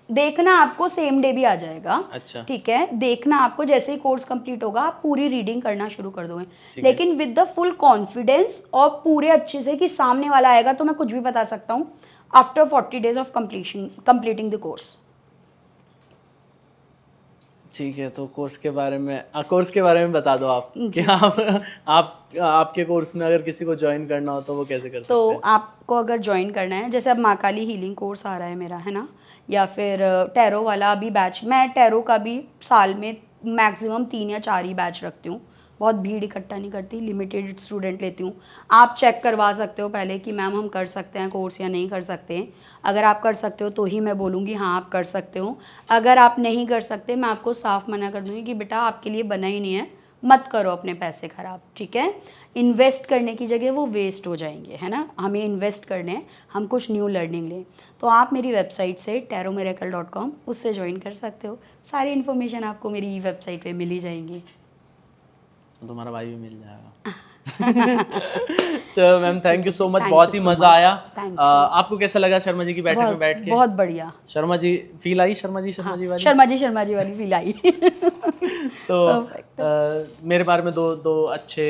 Speaker 1: देखना आपको सेम डे भी आ जाएगा।
Speaker 2: अच्छा।
Speaker 1: ठीक है, देखना आपको जैसे ही कोर्स कंप्लीट होगा आप पूरी रीडिंग करना शुरू कर दोगे,
Speaker 2: ठीक है।
Speaker 1: लेकिन विद द फुल कॉन्फिडेंस और पूरे अच्छे से कि सामने वाला आएगा तो मैं कुछ भी बता सकता हूँ after 40 days of completing the course.
Speaker 2: ठीक है, तो कोर्स के बारे में बता दो आप कि आप आपके कोर्स में अगर किसी को ज्वाइन करना हो तो वो कैसे कर सकते
Speaker 1: तो
Speaker 2: हैं?
Speaker 1: आपको अगर ज्वाइन करना है, जैसे अब माँ काली हीलिंग कोर्स आ रहा है मेरा, है ना, या फिर टैरो वाला अभी बैच, मैं टैरो का भी साल में मैक्सिमम 3 या 4 ही बैच रखती हूँ, बहुत भीड़ इकट्ठा नहीं करती, लिमिटेड स्टूडेंट लेती हूँ। आप चेक करवा सकते हो पहले कि मैम हम कर सकते हैं कोर्स या नहीं कर सकते। अगर आप कर सकते हो तो ही मैं बोलूँगी हाँ आप कर सकते हो। अगर आप नहीं कर सकते, मैं आपको साफ मना कर दूँगी कि बेटा आपके लिए बना ही नहीं है, मत करो अपने पैसे ख़राब। ठीक है, इन्वेस्ट करने की जगह वो वेस्ट हो जाएंगे, है ना, हमें इन्वेस्ट करने हैं, हम कुछ न्यू लर्निंग लें। तो आप मेरी वेबसाइट से taromiracle.com उससे ज्वाइन कर सकते हो। सारी इन्फॉर्मेशन आपको मेरी वेबसाइट पे मिल ही जाएंगी।
Speaker 2: तुम्हारा भाई भी मिल जाएगा। चलो ma'am, thank you so much,
Speaker 1: Thank
Speaker 2: बहुत
Speaker 1: you
Speaker 2: ही
Speaker 1: so
Speaker 2: मजा
Speaker 1: much.
Speaker 2: आया।
Speaker 1: Thank you.
Speaker 2: आपको कैसा लगा शर्मा जी की बैठक में बैठ के?
Speaker 1: बहुत बढ़िया।
Speaker 2: Sharma ji feel I? शर्मा जी वाली?
Speaker 1: शर्मा जी वाली फील आई।
Speaker 2: तो
Speaker 1: Perfect.
Speaker 2: मेरे बारे में दो अच्छे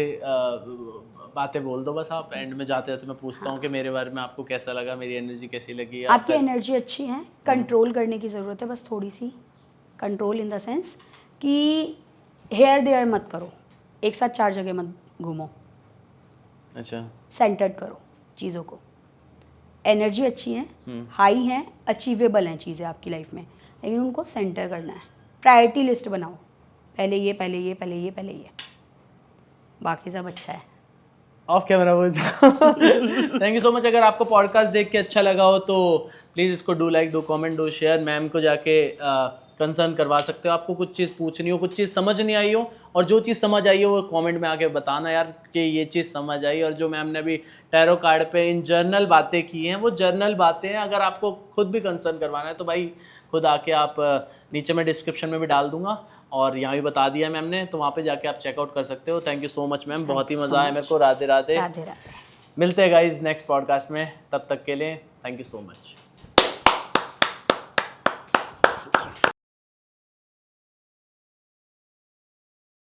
Speaker 2: बातें बोल दो बस आप। एंड में जाते जाते मैं पूछता हूँ कि मेरे बारे में आपको कैसा लगा, मेरी एनर्जी कैसी लगी?
Speaker 1: आपकी एनर्जी अच्छी है, कंट्रोल करने की ज़रूरत है बस थोड़ी सी। कंट्रोल इन द सेंस कि हेयर देयर मत करो, एक साथ 4 जगह मत घूमो।
Speaker 2: अच्छा।
Speaker 1: सेंटर्ड करो चीज़ों को। एनर्जी अच्छी है, हाई है, अचीवेबल हैं चीज़ें आपकी लाइफ में, लेकिन उनको सेंटर करना है। प्रायोरिटी लिस्ट बनाओ, पहले ये, पहले ये, पहले ये, पहले ये, बाकी सब अच्छा है।
Speaker 2: ऑफ कैमरा बोलता। Thank you so much. अगर आपको पॉडकास्ट देख के अच्छा लगा हो तो प्लीज़ इसको do like, do comment, do share. Ma'am को जाके कंसर्न करवा सकते हो। आपको कुछ चीज़ पूछनी हो, कुछ चीज़ समझ नहीं आई हो, और जो चीज़ समझ आई हो वो कमेंट में आके बताना यार कि ये चीज़ समझ आई। और जो मैम ने अभी टैरो कार्ड पे इन जर्नल बातें की हैं वो जर्नल बातें हैं। अगर आपको खुद भी कंसर्न करवाना है तो भाई खुद आके आप, नीचे मैं डिस्क्रिप्शन में भी डाल दूंगा और यहाँ भी बता दिया मैम ने, तो वहाँ पे जाके आप चेकआउट कर सकते हो। Thank you so much ma'am, बहुत ही मज़ा आया मेरे को। राधे राधे।
Speaker 1: राधे राधे।
Speaker 2: मिलते हैं गाइज नेक्स्ट पॉडकास्ट में, तब तक के लिए थैंक यू सो मच।